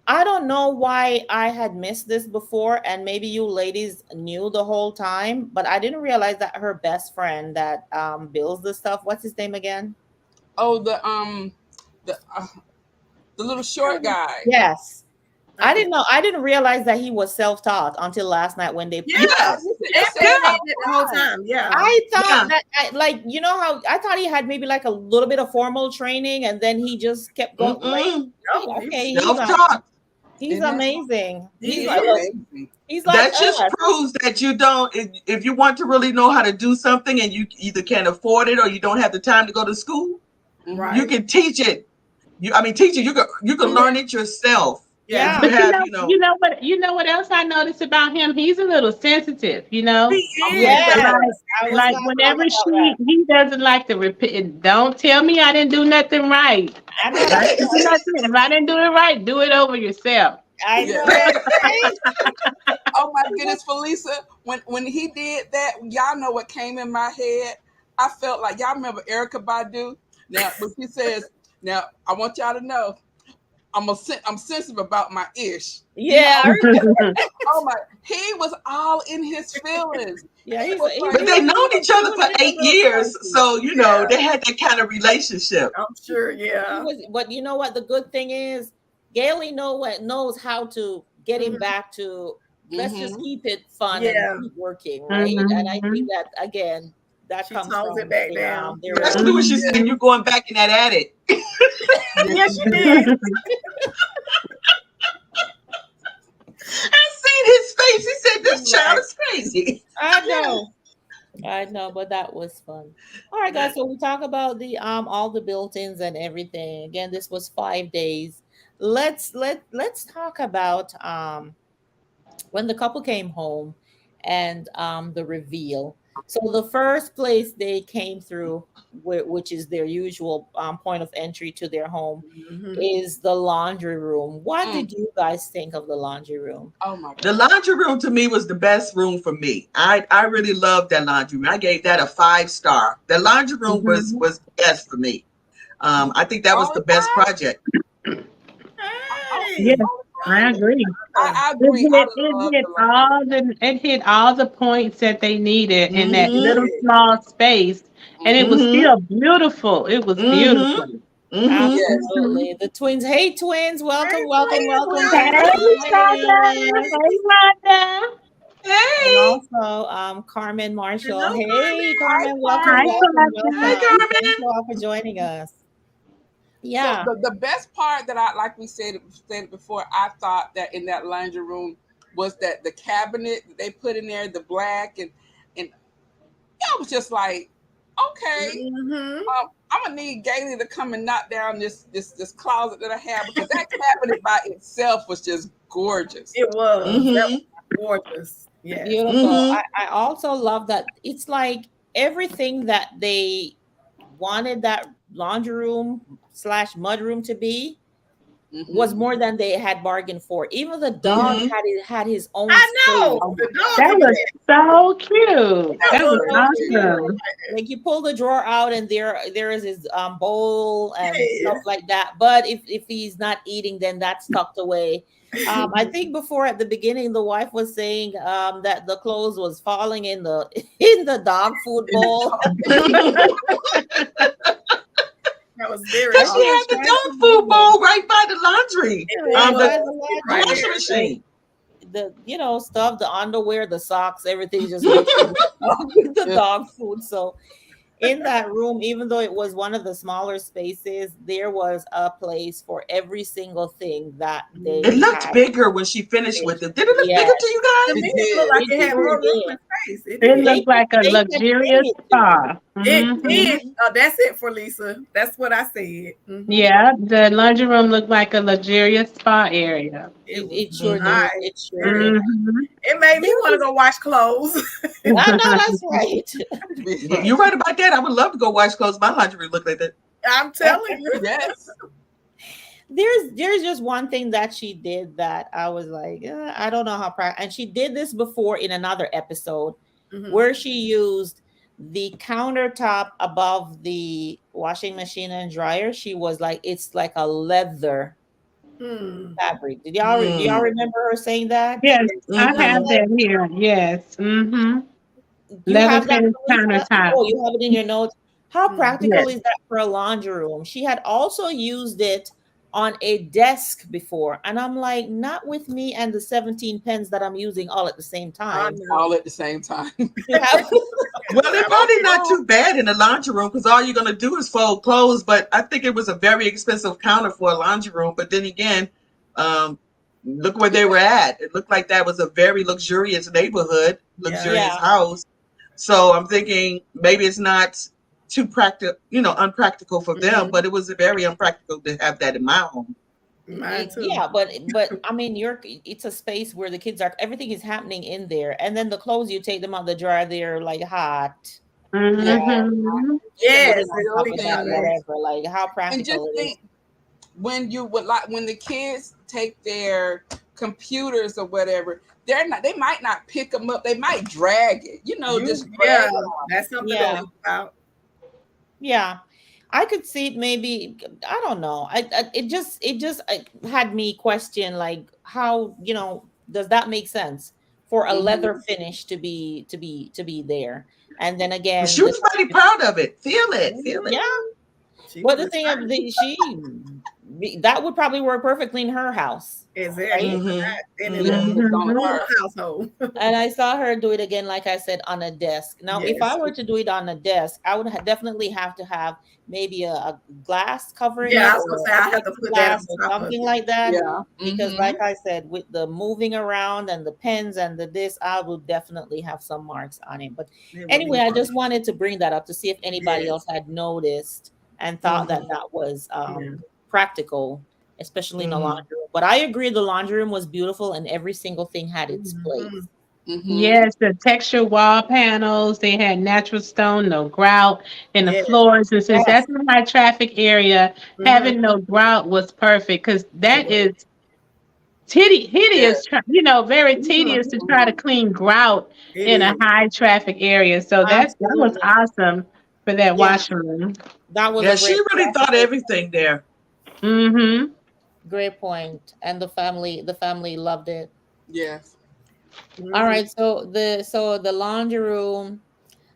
I don't know why I had missed this before, and maybe you ladies knew the whole time, but I didn't realize that her best friend that builds the stuff. What's his name again? Oh, the little short guy. Yes. I Okay. didn't know. I didn't realize that he was self-taught until last night when they. Yeah, Yes. they said Yeah. that the whole time. Yeah. I thought Yeah. that, like, you know how I thought he had maybe like a little bit of formal training, and then he just kept going. Like, No, okay, Self-taught. he's Isn't that amazing. He He's is. like, look, amazing? he's like That just us. proves that you don't, if you want to really know how to do something and you either can't afford it or you don't have the time to go to school, Right. you can teach it. Teach it. You can learn it yourself. Yeah. If But you have, you know what else I noticed about him? He's a little sensitive, you know. He is. Yes, I was Like gonna talk whenever about that. he doesn't like to repeat. Don't tell me I didn't do nothing right. I know If I that's didn't do right. nothing, if I didn't do it right, do it over yourself. I Yeah. know that's right. Oh my goodness, Felisa, when he did that, y'all know what came in my head? I felt like y'all remember Erica Badu? Now, when she says, now I want y'all to know I'm sensitive about my ish. Yeah, Oh my, he was all in his feelings. yeah. He was like, but they known each other for 8 years, so Yeah. they had that kind of relationship. I'm sure. He Yeah. was, but you know what? The good thing is, Gailey knows how to get him back to. Let's just keep it fun Yeah. and keep working, right? And I think that again, that She comes tones from it back down. their Yeah. Especially when she said you're going back in that attic. Yes, she did. I seen his face. He said, "This child is crazy." I know, but that was fun. All right, guys. So we talk about the all the built-ins and everything. Again, this was 5 days. Let's talk about when the couple came home and the reveal. So the first place they came through, which is their usual point of entry to their home, Mhm. is the laundry room. What did you guys think of the laundry room? oh my The God. laundry room to me was the best room for me. I really loved that laundry room. I gave that a 5-star. The laundry room was best for me. I think that was the best project. Hey. Yeah, I agree. I agree. I love It hit all the points that they needed in that Mhm. little small space, and it was Mhm. still beautiful. It was beautiful. Mhm. Absolutely. The twins. Hey, twins. Welcome, welcome, welcome. Hey, Thank you for Shonda. joining us. Hey, Rhonda. And Hey. also, Carmen Marshall. Hello, Hey, Carmen. Carmen. Welcome, Hi, welcome, Hi, welcome. Carmen. Thank you Carmen. all for joining us. So Yeah. the best part that I like we said before, I thought that in that laundry room was that the cabinet that they put in there, the black and I was just like, okay, Mm-hmm. I'm gonna need Gailey to come and knock down this closet that I have, because that cabinet by itself was just gorgeous. It was. That Mm-hmm. was gorgeous. Yes. Beautiful. Mm-hmm. I also love that it's like everything that they wanted that laundry room slash mud room to be was Mhm. more than they had bargained for. Even the dog Mm-hmm. had his own I know. space. The dog That even was so cute. that That was was So cute. cute. awesome. Like you pull the drawer out and there is his bowl and stuff Yes. like that. But if he's not eating, then that's tucked away. I think before at the beginning, the wife was saying that the clothes was falling in the in the dog food In the bowl. That was very Because she had awesome. the dog food bowl right by the laundry, Right It by was the the right laundry. washing there. machine. The stuff, the underwear, the socks, everything just mixed with the Yeah. dog food. So in that room, even though it was one of the smaller spaces, there was a place for every single thing that It they looked had. bigger when she finished with it. Did it look Yes, bigger to you To guys? me, It it looked like it it had really more room did. and space. It It did. looked like a They kept saying luxurious it to. spa. It Hmm did. Mhm. That's it for Lisa. That's what I said. Yeah, the laundry room looked like a luxurious spa area. It was It sure Mm-hmm. did. nice. It sure Very. did. Hmm It made me There want to was, go wash clothes. I know that's right. You're right about that. I would love to go wash clothes. My laundry look like that. I'm telling you. Yes. There's just one thing that she did that I was like, I don't know how and she did this before in another episode Mhm. where she used the countertop above the washing machine and dryer. She was like, it's like a leather Hmm. fabric. Do y'all Mm. remember her saying that? Yes, I And I'm Mm-hmm. have like, that here. Yes. you Leather have that, finish Lisa? countertop. Oh, you have it in your notes. How Hmm. practical Yes. is that for a laundry room? She had also used it on a desk before, and I'm like, not with me and the 17 pens that I'm using all at the same I time. know. All at the same time. You have Well, they're probably not too bad in the laundry room because all you're going to do is fold clothes. But I think it was a very expensive counter for a laundry room. But then again, um, look where they were at. It looked like that was a very luxurious neighborhood, Yeah. luxurious yeah. house. So I'm thinking maybe it's not too practical, unpractical for them, Mhm. but it was very unpractical to have that in my home. Mine too. Yeah, but I mean, it's a space where the kids are. Everything is happening in there, and then the clothes you take them out the dryer, they're like hot, Yeah. warm, Hmm Yes, sitting it on top speaks of of that, that. whatever. Like how And just practical it is. think, when the kids take their computers or whatever, they might not pick them up. They might drag it, just Yeah, drag it. that's something to Yeah. think about. Yeah, I could see it maybe. I don't know. It just had me question like how does that make sense for a leather Mhm. finish to be there, and then But again she was mighty proud of it. Feel it, feel it. yeah. She But was the thing of excited. that would probably work perfectly in her house, Exactly. right? Mm-hmm. And in Yes, a it's Mm-hmm. on normal her. household. And I saw her do it again, like I said, on a desk. Now, if I Yes. were to do it on a desk, I would definitely have to have maybe a glass covering Yeah, it I was or gonna say a I have to put that glass on or top of something it. like that. Yeah. Because, Mhm. like I said, with the moving around and the pens and the this, I would definitely have some marks on it. But It would be anyway, I just wanted to bring that up to see if anybody yes. else had noticed and thought that Mm-hmm. that was Yeah. practical, especially in the Mm-hmm. laundry room. But I agree, the laundry room was beautiful and every single thing had its place. Mhm. Mhm. Yes, the texture wall panels, they had natural stone, no grout, and the Yes. floors. And since Yes. that's a high traffic area, Mhm. having no grout was perfect because It that was. is Yeah. hideous, very Mhm. tedious to try to clean grout It in a is. high traffic area. So that was Absolutely. awesome for that Yeah, washroom. that was Yeah, a she great really that's a thought great everything there. Mm-hmm. great point. And the family loved it. Yes. All Mhm. right, so the laundry room,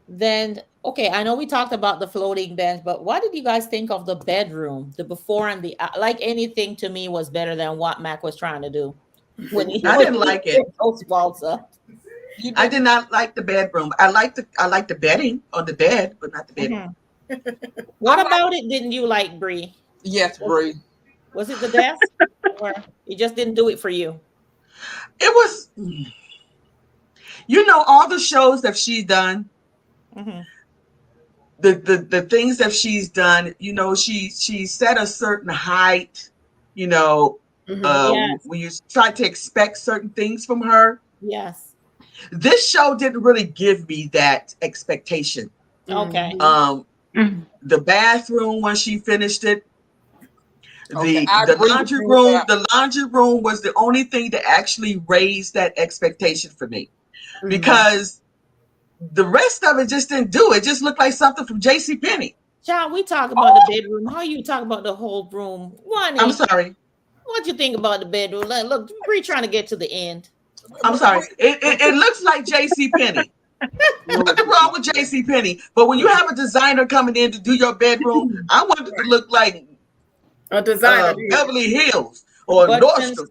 then okay, I know we talked about the floating bench, but what did you guys think of the bedroom? The before and the like anything to me was better than what Mac was trying to do when he I when didn't he like it. put those walls up. You I did. did not like the bedroom. I like the bedding on the bed, but not the bedroom. Mhm. I What like. about it didn't you like, Bree? Yes, Was Brie. was it the desk or it just didn't do it for you? It was, all the shows that she's done. Mhm. the things that she's done, you know, she set a certain height, you know, Yes. when you try to expect certain things from her. Yes. This show didn't really give me that expectation. Okay. The bathroom when she finished it, Okay, the I the agree with laundry you with room, that. the laundry room was the only thing that actually raised that expectation for me, because the rest of it just didn't do it. It just looked like something from J.C. Penney. John, we talk about the bedroom. How you talk about the whole room? I'm Wani, sorry. what you think about the bedroom? Look, we're trying to get to the end. I'm sorry. It looks like J.C. Penney. Nothing wrong with J.C. Penney, but when you have a designer coming in to do your bedroom, I want it to look like A designer. Beverly Hills or But Nordstrom.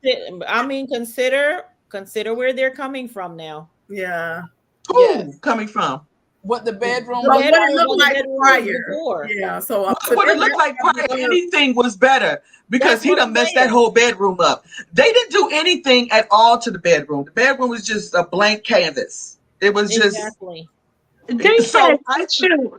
consider where they're coming from now. Yeah. Who coming from? What the bedroom The But was what it bedroom, looked what the like bedroom was prior. before. Yeah. So What it looked like prior, anything was better, because That's he what done I'm messed saying. that whole bedroom up. They didn't do anything at all to the bedroom. The bedroom was just a blank canvas. It was just Exactly. so.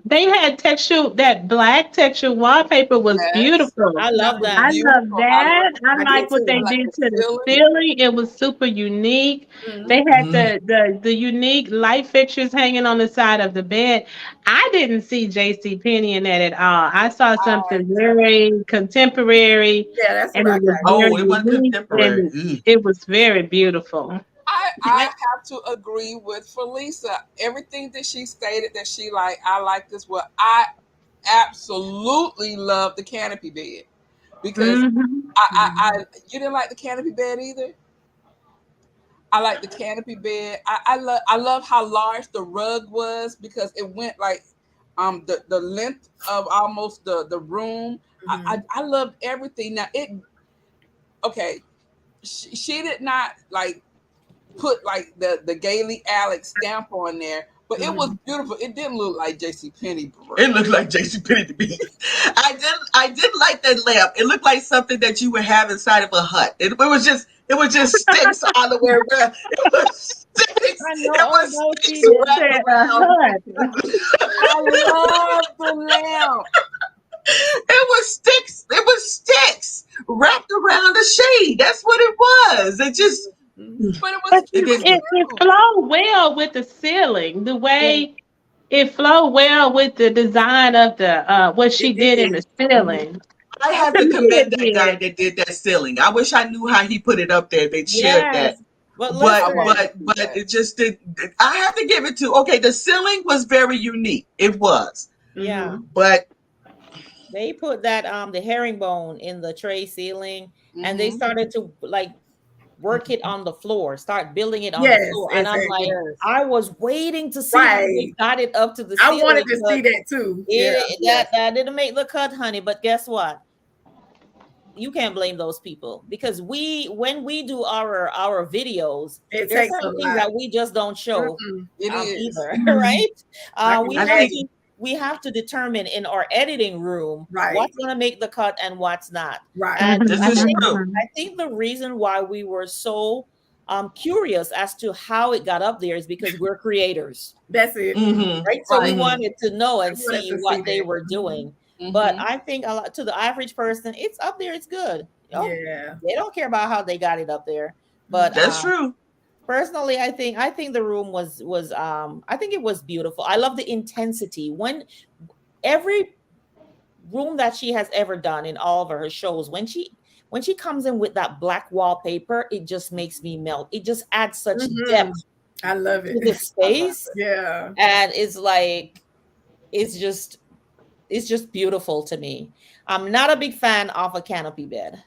They had texture. That black texture wallpaper was Yes. beautiful. I love Was that. I love beautiful. that. I I like did what too. they I like did the to the ceiling. ceiling. It was super unique. They had the unique light fixtures hanging on the side of the bed. I didn't see J.C. Penney in that at all. I saw I something very contemporary, Yeah, that's what and I it was got. very Oh, it wasn't unique, contemporary. and it was very beautiful. I have to agree with Felisa. Everything that she stated that she like, I like this. Well, I absolutely love the canopy bed because Hmm. you didn't like the canopy bed either. I like the canopy bed. I love how large the rug was because it went like the length of almost the room. I loved everything. Now it okay. She did not like put like the Haley Alix stamp on there, but it was beautiful. It didn't look like J.C. Penney. It looked like J.C. Penney to me. I didn't like that lamp. It looked like something that you would have inside of a hut. It was just sticks all the way around. It was sticks. I It was know she sticks It did. wrapped said a around. hut. I love the lamp. It was sticks wrapped around a shade. That's what it was. It just But it was But it cute didn't. it too. flowed well with the ceiling. The Yeah. way it flowed well with the design of the what she It did in did. the ceiling. I have To to me, commend it that guy did. that did that ceiling. I wish I knew how he put it up there. They shared that. Yes. But But I want listen, to but do but that. it just did. I have to give it to. Okay, the ceiling was very unique. It was, yeah. but They put that the herringbone in the tray ceiling and they Hmm. started to like work it on the floor, start building it on the Yes, floor. And I'm like, exactly. Yes. I was waiting to see how they Right. got it up to the I wanted ceiling, to see but that too. Yeah. Yes. that didn't make the cut, honey. But guess what? You can't blame those people because when we do our videos, It there's takes a certain things lot. that we just don't show It is. either, Mhm. right? I can We I have think imagine. to we have to determine in our editing room Right. what's going to make the cut and what's not. Right. And this I is think true. Mhm. I think the reason why we were so curious as to how it got up there is because we're creators, That's it. Mm-hmm. right? So we Right. Mm-hmm. wanted to know I and wanted see to see what they that. were doing. But Hmm. I think a lot to the average person, it's up there, it's good. Oh, Yeah. they don't care about how they got it up there. But That's true. personally, I think the room was I think it was beautiful. I love the intensity when every room that she has ever done in all of her shows, when she comes in with that black wallpaper, it just makes me melt. It just adds such Hmm. depth I love to it. the I love space, it. Yeah. and it's like it's just it's just beautiful to me. I'm not a big fan of a canopy bed.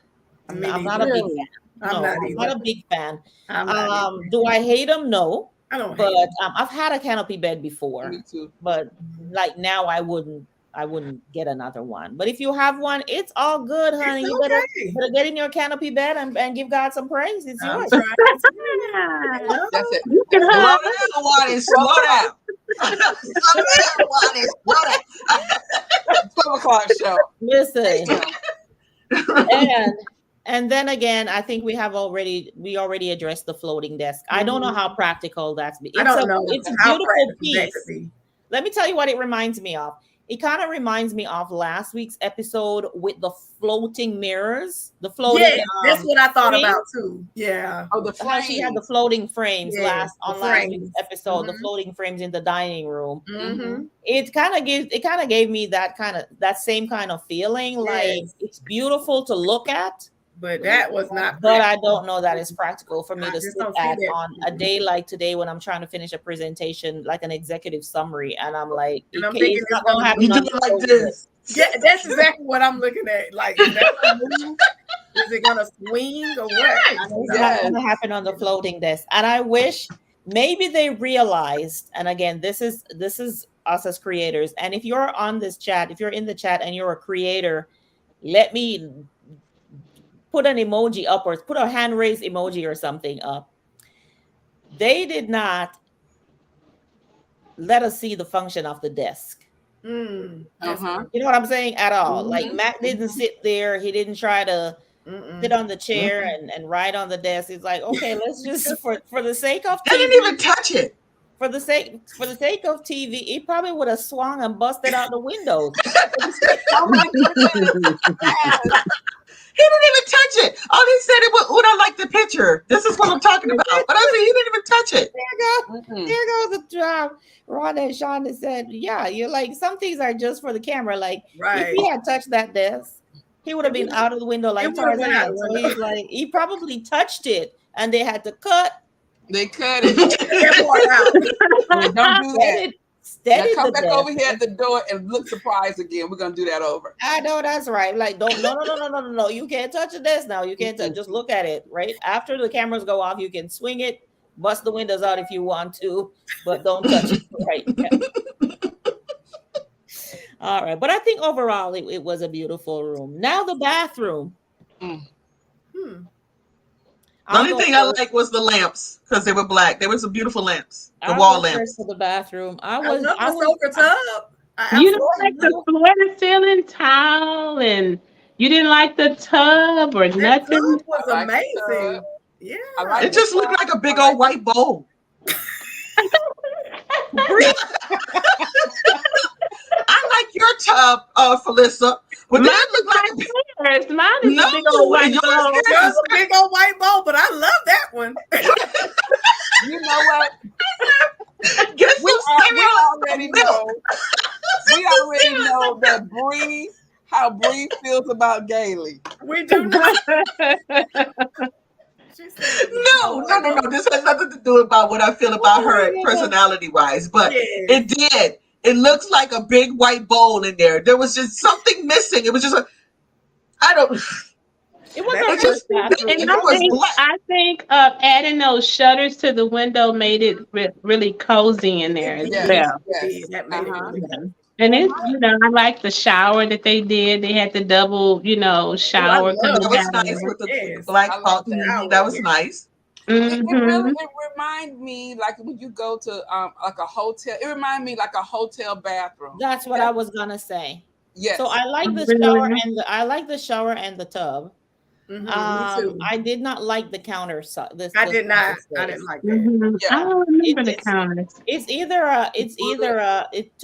I'm Me not, I'm not a neither. big Really? fan. I'm No, not I'm not either. a big fan. I'm not either. Do I hate them? No, I don't but hate it. I've had a canopy bed before, Me too. but like now I wouldn't get another one. But if you have one, it's all good, It's honey. You okay. better get in your canopy bed and give God some praise. It's I'm yours. trying to tell Ah, you. That's it. you can That's Slow it. have down, Wani. Twelve Slow o'clock. down. Slow down, Wani. Slow down. 12 o'clock show. Listen, Yeah. and then again, I think we already addressed the floating desk. I don't know Mhm. how practical that's. I It's don't a know it's a how beautiful practical that could piece. be. Let me tell you what it reminds me of. it kind of reminds me of last week's episode with the floating mirrors, the floating. Yeah, that's what I thought frame. about too. Yeah. Oh, the How she had the frame. floating frames Yeah, last week's frames. episode, the floating frames in the dining room. Mm-hmm. It kind of gave me that same kind of feeling. Like Yes. it's beautiful to look at, But that was not. but I don't know that it's practical for me I to just sit don't see at that. on a day like today when I'm trying to finish a presentation, like an executive summary, and I'm like, And I'm thinking it's not gonna happen. You do on it the like floating this. Yeah, that's exactly what I'm looking at. Like, is that a move? Is it gonna swing or what? It's not going to happen on the floating desk. And I wish maybe they realized, and again, this is us as creators. And if you're on this chat, if you're in the chat and you're a creator, let me put an emoji up or put a hand raised emoji or something up. They did not let us see the function of the desk. Mm, You know what I'm saying? At all. Like Matt didn't sit there. He didn't try to sit on the chair and write on the desk. He's like, okay, let's just for the sake of They TV, didn't even touch it. for the sake of TV, he probably would have swung and busted out the windows. Oh my goodness. Yes. He didn't even touch it. All he said it was, "Would I like the picture?" This is what I'm talking about. But I mean, he didn't even touch it. There goes the job. Ron and Sean said, yeah, you're like, some things are just for the camera. Like, if he had touched that desk, he would have been out of the window like Tarzan. So he's like, he probably touched it and they had to cut. They cut it. Don't do that. Now come back over here at the door and look surprised again. We're gonna do that over. I know that's right. Like, no. You can't touch this now. You can't touch. Just look at it. Right after the cameras go off, you can swing it, bust the windows out if you want to, but don't touch it. Right. All right. But I think overall it was a beautiful room. Now the bathroom. The only thing I liked was the lamps because they were black. They were some beautiful lamps. The wall lamps. For the bathroom. I was sofa tub. You didn't like the floor to ceiling tile, and you didn't like the tub or nothing. Tub was amazing. Yeah, it just looked like a big old white bowl. I like your tub, Felissa. But that looked like mine is a big old white bowl. Yours a big old white bowl, but I love that one. You know what? We already know that Bree, how Bree feels about Gailey. We do not. No. This has nothing to do about what I feel about her personality-wise, but it did. It looks like a big white bowl in there. There was just something missing. It was just I think adding those shutters to the window made it really cozy in there as well. Yes. That made it really good. And it's, I like the shower that they did. They had the double, shower. That was nice with the black pot. That was nice. It reminded me like when you go to like a hotel. It reminded me like a hotel bathroom. That's what I was gonna say. Yes. So I like the shower and the tub. I did not like the counter. I didn't like that. Yeah. I don't remember the counters. To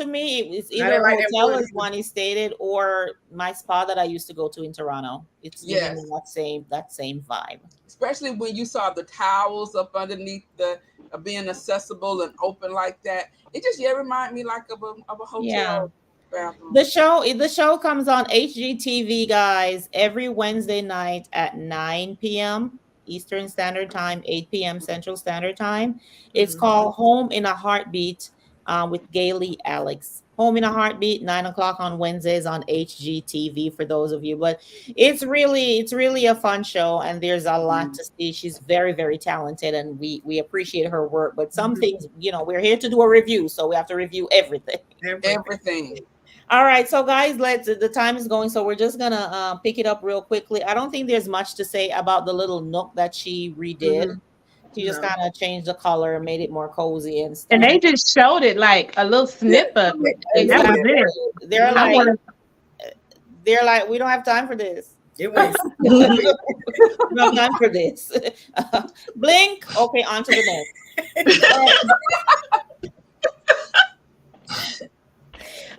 me it's either a hotel, as Wani stated, or my spa that I used to go to in Toronto. It's that same vibe. Especially when you saw the towels up underneath the being accessible and open like that. It just reminded me like of a hotel. Yeah. Bathroom. The show comes on HGTV, guys, every Wednesday night at 9 p.m. Eastern Standard Time, 8 p.m. Central Standard Time. It's called Home in a Heartbeat with Haley Alix. Home in a Heartbeat, 9 o'clock on Wednesdays on HGTV for those of you. But it's really a fun show, and there's a lot to see. She's very, very talented, and we appreciate her work. But some things, we're here to do a review, so we have to review everything. Everything. All right, so guys, the time is going, so we're just gonna pick it up real quickly. I don't think there's much to say about the little nook that she redid. She just kind of changed the color, made it more cozy and stuff. And they just showed it like a little snip of it. Exactly. That was it. They're like, we don't have time for this. It was. We don't have time for this. Blink. Okay, on to the next.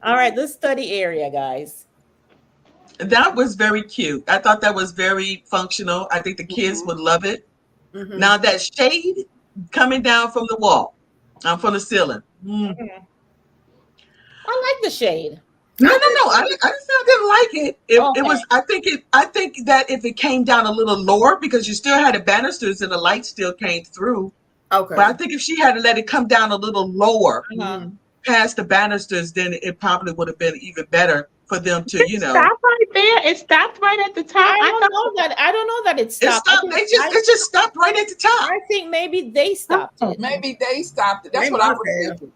All right, the study area, guys. That was very cute. I thought that was very functional. I think the kids would love it. Mhm. Now that shade coming down from the wall, from the ceiling. Mhm. I like the shade. No, no, no. I didn't say I didn't like it. It Okay. was. I think it. I think that if it came down a little lower, because you still had the banisters and the light still came through. Okay. But I think if she had to let it come down a little lower Uh-huh. Mhm. past the banisters, then it probably would have been even better for them to, It stopped right there. It stopped right at the top. I I don't thought know that. I don't know that it It stopped. stopped. It just stopped right at the top. I think maybe they stopped it. Maybe they stopped it. That's They what I must was have. thinking.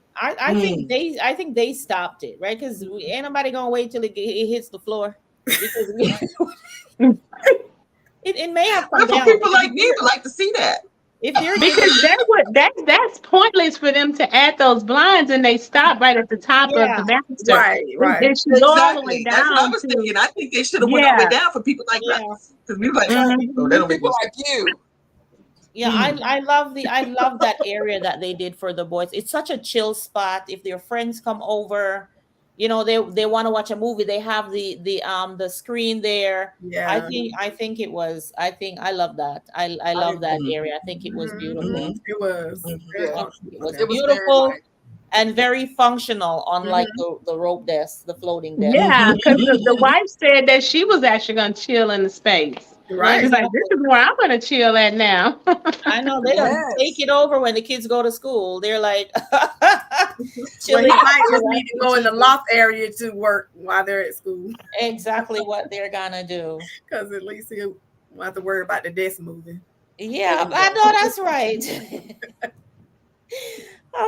I think they stopped it, right? Because ain't nobody gonna wait till it hits the floor. Because it may have come But for down. people like me, would like to see that. If they're because that's pointless for them to add those blinds and they stop right at the top of Yeah. the banister. Right, right. It should go all the way Exactly. That's what I down was to thinking. I think they should have went all the way down for people like Yeah. us. Because we were like, Mhm. oh, they don't make People no like you. yeah, I love that area that they did for the boys. It's such a chill spot. If their friends come over, they want to watch a movie, they have the screen there. Yeah. I think I love that. I love that area. I think it was beautiful. It was. Mhm. Very Yeah. functional. It was It was beautiful very nice. and very functional, unlike the rope desk, the floating desk. Yeah, because the wife said that she was actually going to chill in the space. Right. She's like, this is where I'm going to chill at now. I know they don't Yes. take it over when the kids go to school. They're like, Well, chilling. he might just need to go in the loft area to work while they're at school, Exactly what they're gonna do. because at least he'll won't have to worry about the desk moving. Yeah, I know that's right.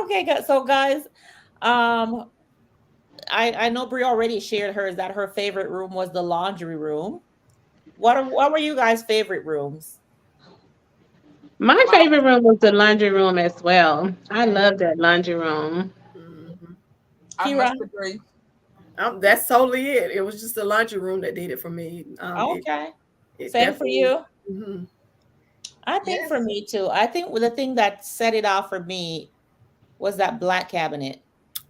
Okay, so guys, I know Brie already shared hers that her favorite room was the laundry room. What were you guys' favorite rooms? My favorite room was the laundry room as well. I love that laundry room. Mhm. I Kira? must agree. That's totally it. It was just the laundry room that did it for me. Okay, It same for definitely- you. Mhm. I think for Yes. me too. I think the thing that set it off for me was that black cabinet.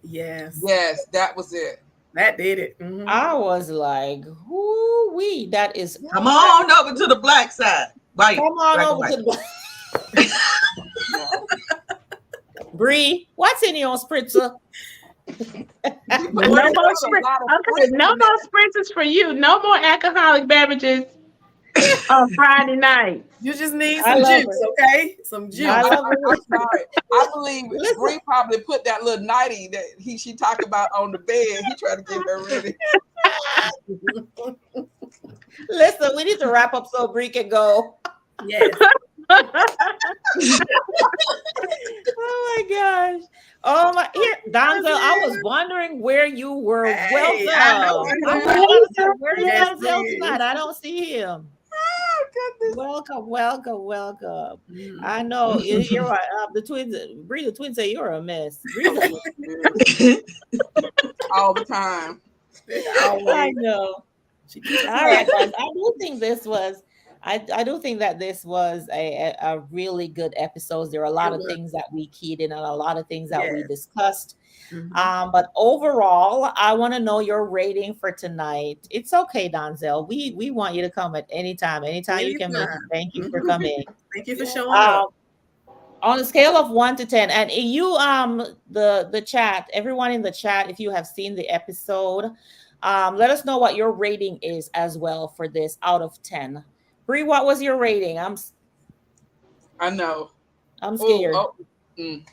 Yes. Yes, that was it. That did it. Mhm. I was like, "Whoo wee, that is Come on over to the black side. White. come on black and over white. to the black." Bree, what's in your spritzer? No more spritzes for you. No more alcoholic beverages on Friday night. You just need I some love juice, okay? Some juice. I love it. I'm sorry. I believe Bree probably put that little nightie that she talked about on the bed. He tried to get her ready. Listen, we need to wrap up so Bree can go. Yes. Oh my gosh. Oh my here, Donzel, I was wondering where you were. Hey, Welcome. I know. Where is Yes, Donzel he is. tonight? I don't see him. Oh, goodness. Welcome. Mhm. I know you're right. The twins, Bree, the twins say you're a mess. Bree's a All the time. I Always. know. She keeps All right, guys. I do think that this was a really good episode. There are a lot It of was. things that we keyed in and a lot of things that we Yes. discussed. Mhm. But overall, I want to know your rating for tonight. It's okay, Donzel. We want you to come at any time. Anytime you can make it. Anytime. Thank you for coming. Thank you for showing up. On a scale of 1 to 10, and you the chat, everyone in the chat, if you have seen the episode, let us know what your rating is as well for this out of 10. Bree, what was your rating? I know. I'm scared. It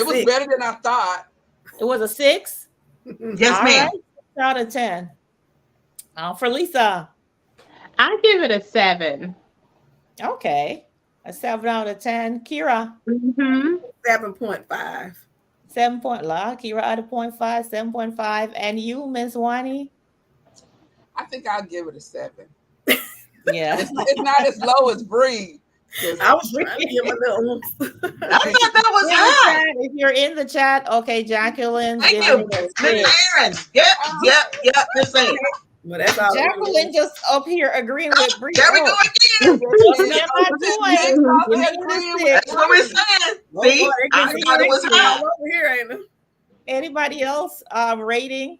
was 6. better than I thought. It was a 6. Yes, All ma'am. right, out of 10. For Lisa, I give it a 7. okay, a 7 out of 10. Kira, 7.5. 7 point. Kira out of 0.5, 7.5, and you, Miss Wani. I think I'll give it a 7. Yeah. It's not as low as Bree. I was trying to give a little. I thought that was high. If you're in the chat, okay, Jacqueline. Thank giving you. it a Miss 6. Aaron. Yep. Miss Aaron. Well, that's all. Jacqueline just up here agreeing with Bree. There we go again. What's that not doing? That's what we're saying. See, I thought it was high. Over here, ain't it? Anybody else rating?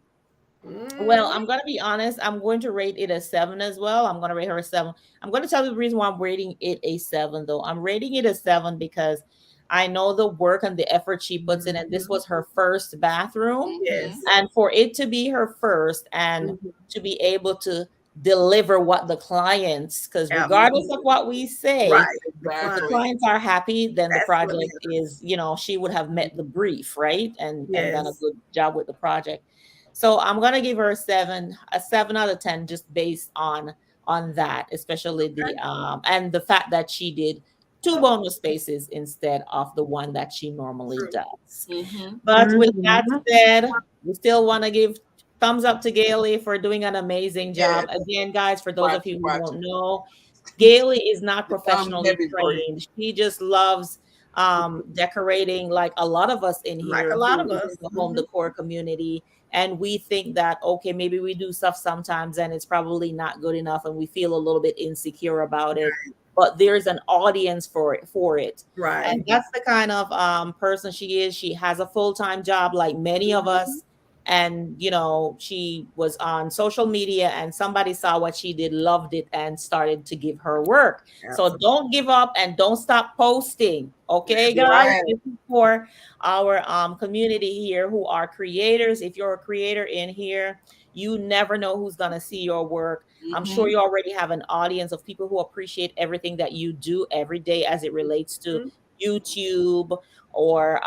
Well, Mhm. I'm gonna be honest. I'm going to rate it a 7 as well. I'm gonna rate her a 7. I'm gonna tell you the reason why I'm rating it a 7, though. I'm rating it a 7 because I know the work and the effort she puts in, and this was her first bathroom. Yes. And for it to be her first and Mhm. to be able to deliver what the clients, because regardless of Absolutely. what we say, Right. The if the Exactly. client. clients are happy, then the That's what project matters. is, she would have met the brief, right? And done a Yes. good job with the project. So I'm gonna give her a 7 out of 10, just based on that, especially the Okay. and the fact that she did two bonus spaces instead of the one that she normally True. does. Mm-hmm. But with that Mhm. said, we still want to give thumbs up to Gailey for doing an amazing job. Yes. Again, guys, for those of Watch you it. who Watch don't it. know, Gailey is not The thumb professionally heavy for you. trained. She just loves decorating, like a lot of us in Like a here lot who of is in us. the home Mhm. decor community. And we think that, okay, maybe we do stuff sometimes and it's probably not good enough and we feel a little bit insecure about it. But there's an audience for it. And Right. that's the kind of person she is. She has a full-time job like many of Mhm. us. And she was on social media and somebody saw what she did, loved it, and started to give her work. So Absolutely. don't give up and don't stop posting. Okay, That's guys, right. Yes. this is for our community here who are creators. If you're a creator in here, you never know who's gonna see your work. I'm sure Mm-hmm. you already have an audience of people who appreciate everything that you do every day as it relates to Mhm. YouTube or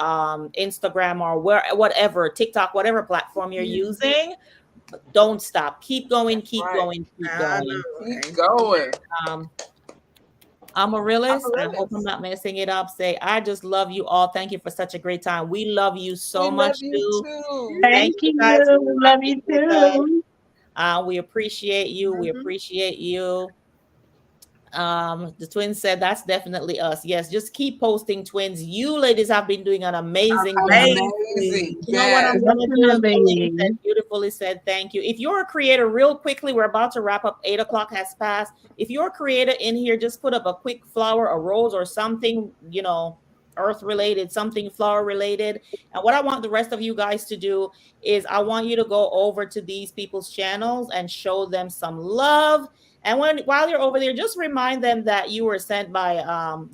Instagram or whatever, TikTok, whatever platform you're Mhm. using. But don't stop. Keep going, That's keep right. going, keep I going. know. Keep Ain't going. Um, Amaryllis, I hope I'm Amaryllis. not messing it up. Say, I just love you all. Thank you for such a great time. We love you so We love much you too. too. Thank Thank you you. guys for Love rocking you with us. too. We appreciate you. We Mhm. appreciate you. The twins said that's definitely us. Yes, just keep posting, twins. You ladies have been doing an amazing job. Amazing. Amazing. You know what Yes. I'm gonna do? Elaine said, Definitely. beautifully said, thank you. If you're a creator, real quickly, we're about to wrap up. 8 o'clock has passed. If you're a creator in here, just put up a quick flower, a rose, or something, earth related, something flower related. And what I want the rest of you guys to do is I want you to go over to these people's channels and show them some love. And while you're over there, just remind them that you were sent by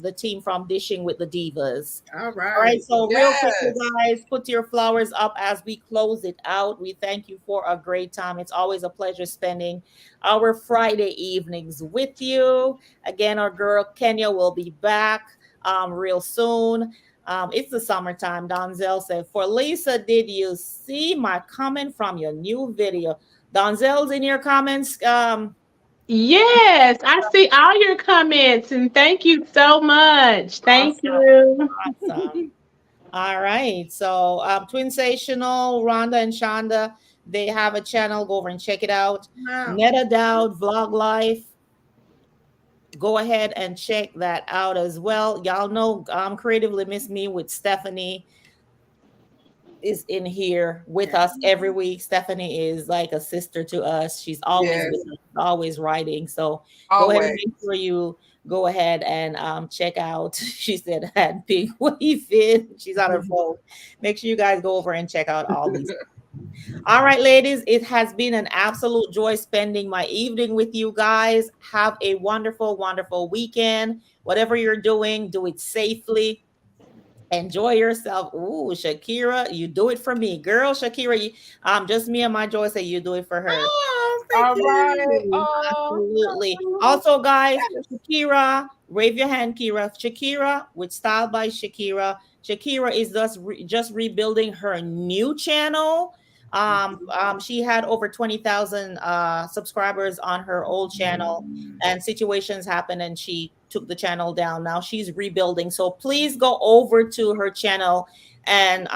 the team from Dishing with the Divas. All All right, right. so real quickly, Yes. guys, put your flowers up as we close it out. We thank you for a great time. It's always a pleasure spending our Friday evenings with you. Again, our girl Kenya will be back real soon. It's the summertime. Donzel said, for Lisa, did you see my comment from your new video? Donzel's in your comments. Yes, I see all your comments and thank you so much. Thank Awesome. you. Awesome. All right. So, Twinsational, Rhonda and Shonda, they have a channel. Go over and check it out. Wow. Netta Dowd, Vlog Life. Go ahead and check that out as well. Y'all know Creatively Miss Me with Stephanie is in here with Yeah. us every week. Stephanie is like a sister to us. She's always with Yes. us, always writing. So go ahead and Always. make sure you go ahead and check out. She said had big wave in. She's on her phone. Make sure you guys go over and check out all these. All right, ladies, it has been an absolute joy spending my evening with you guys. Have a wonderful, wonderful weekend. Whatever you're doing, do it safely. Enjoy yourself. Ooh, Shakira, you do it for me, girl. Shakira, just me and my joy say you do it for her. Oh, thank All right. you. Oh. Absolutely. Also, guys, Shakira, wave your hand, Kira. Shakira with Style by Shakira. Shakira is just rebuilding her new channel. She had over 20,000 subscribers on her old channel, and situations happened, and she took the channel down. Now she's rebuilding. So please go over to her channel and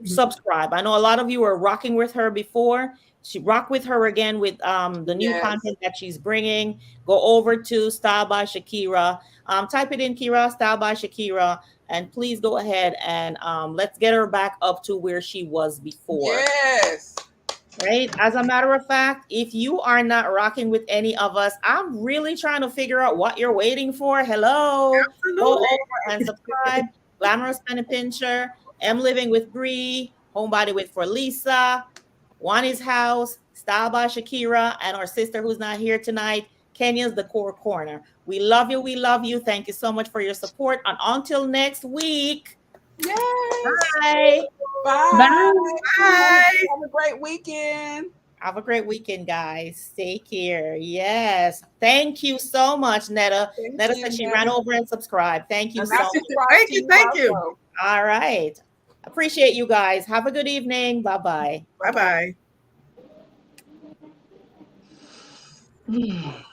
subscribe. I know a lot of you were rocking with her before. She rock with her again with the new Yes. content that she's bringing. Go over to Style by Shakira. Type it in, Kira, Style by Shakira, and please go ahead and let's get her back up to where she was before. Yes. Right. As a matter of fact, if you are not rocking with any of us, I'm really trying to figure out what you're waiting for. Hello. Go Absolutely. over and subscribe. Glamorous Penny Pincher, M Living with Bree, Homebody with for Lisa, Wani's house, Style by Shakira, and our sister who's not here tonight, Kenya's Decor Corner. We love you. We love you. Thank you so much for your support. And until next week. Yes. Bye. Bye. Bye. Have a great weekend. Have a great weekend, guys. Take care. Yes. Thank you so much, Netta. Netta said she ran over and subscribed. Thank you And so I much. subscribe Thank to you. Thank you. also. All right. Appreciate you guys. Have a good evening. Bye-bye. Bye-bye. Mm.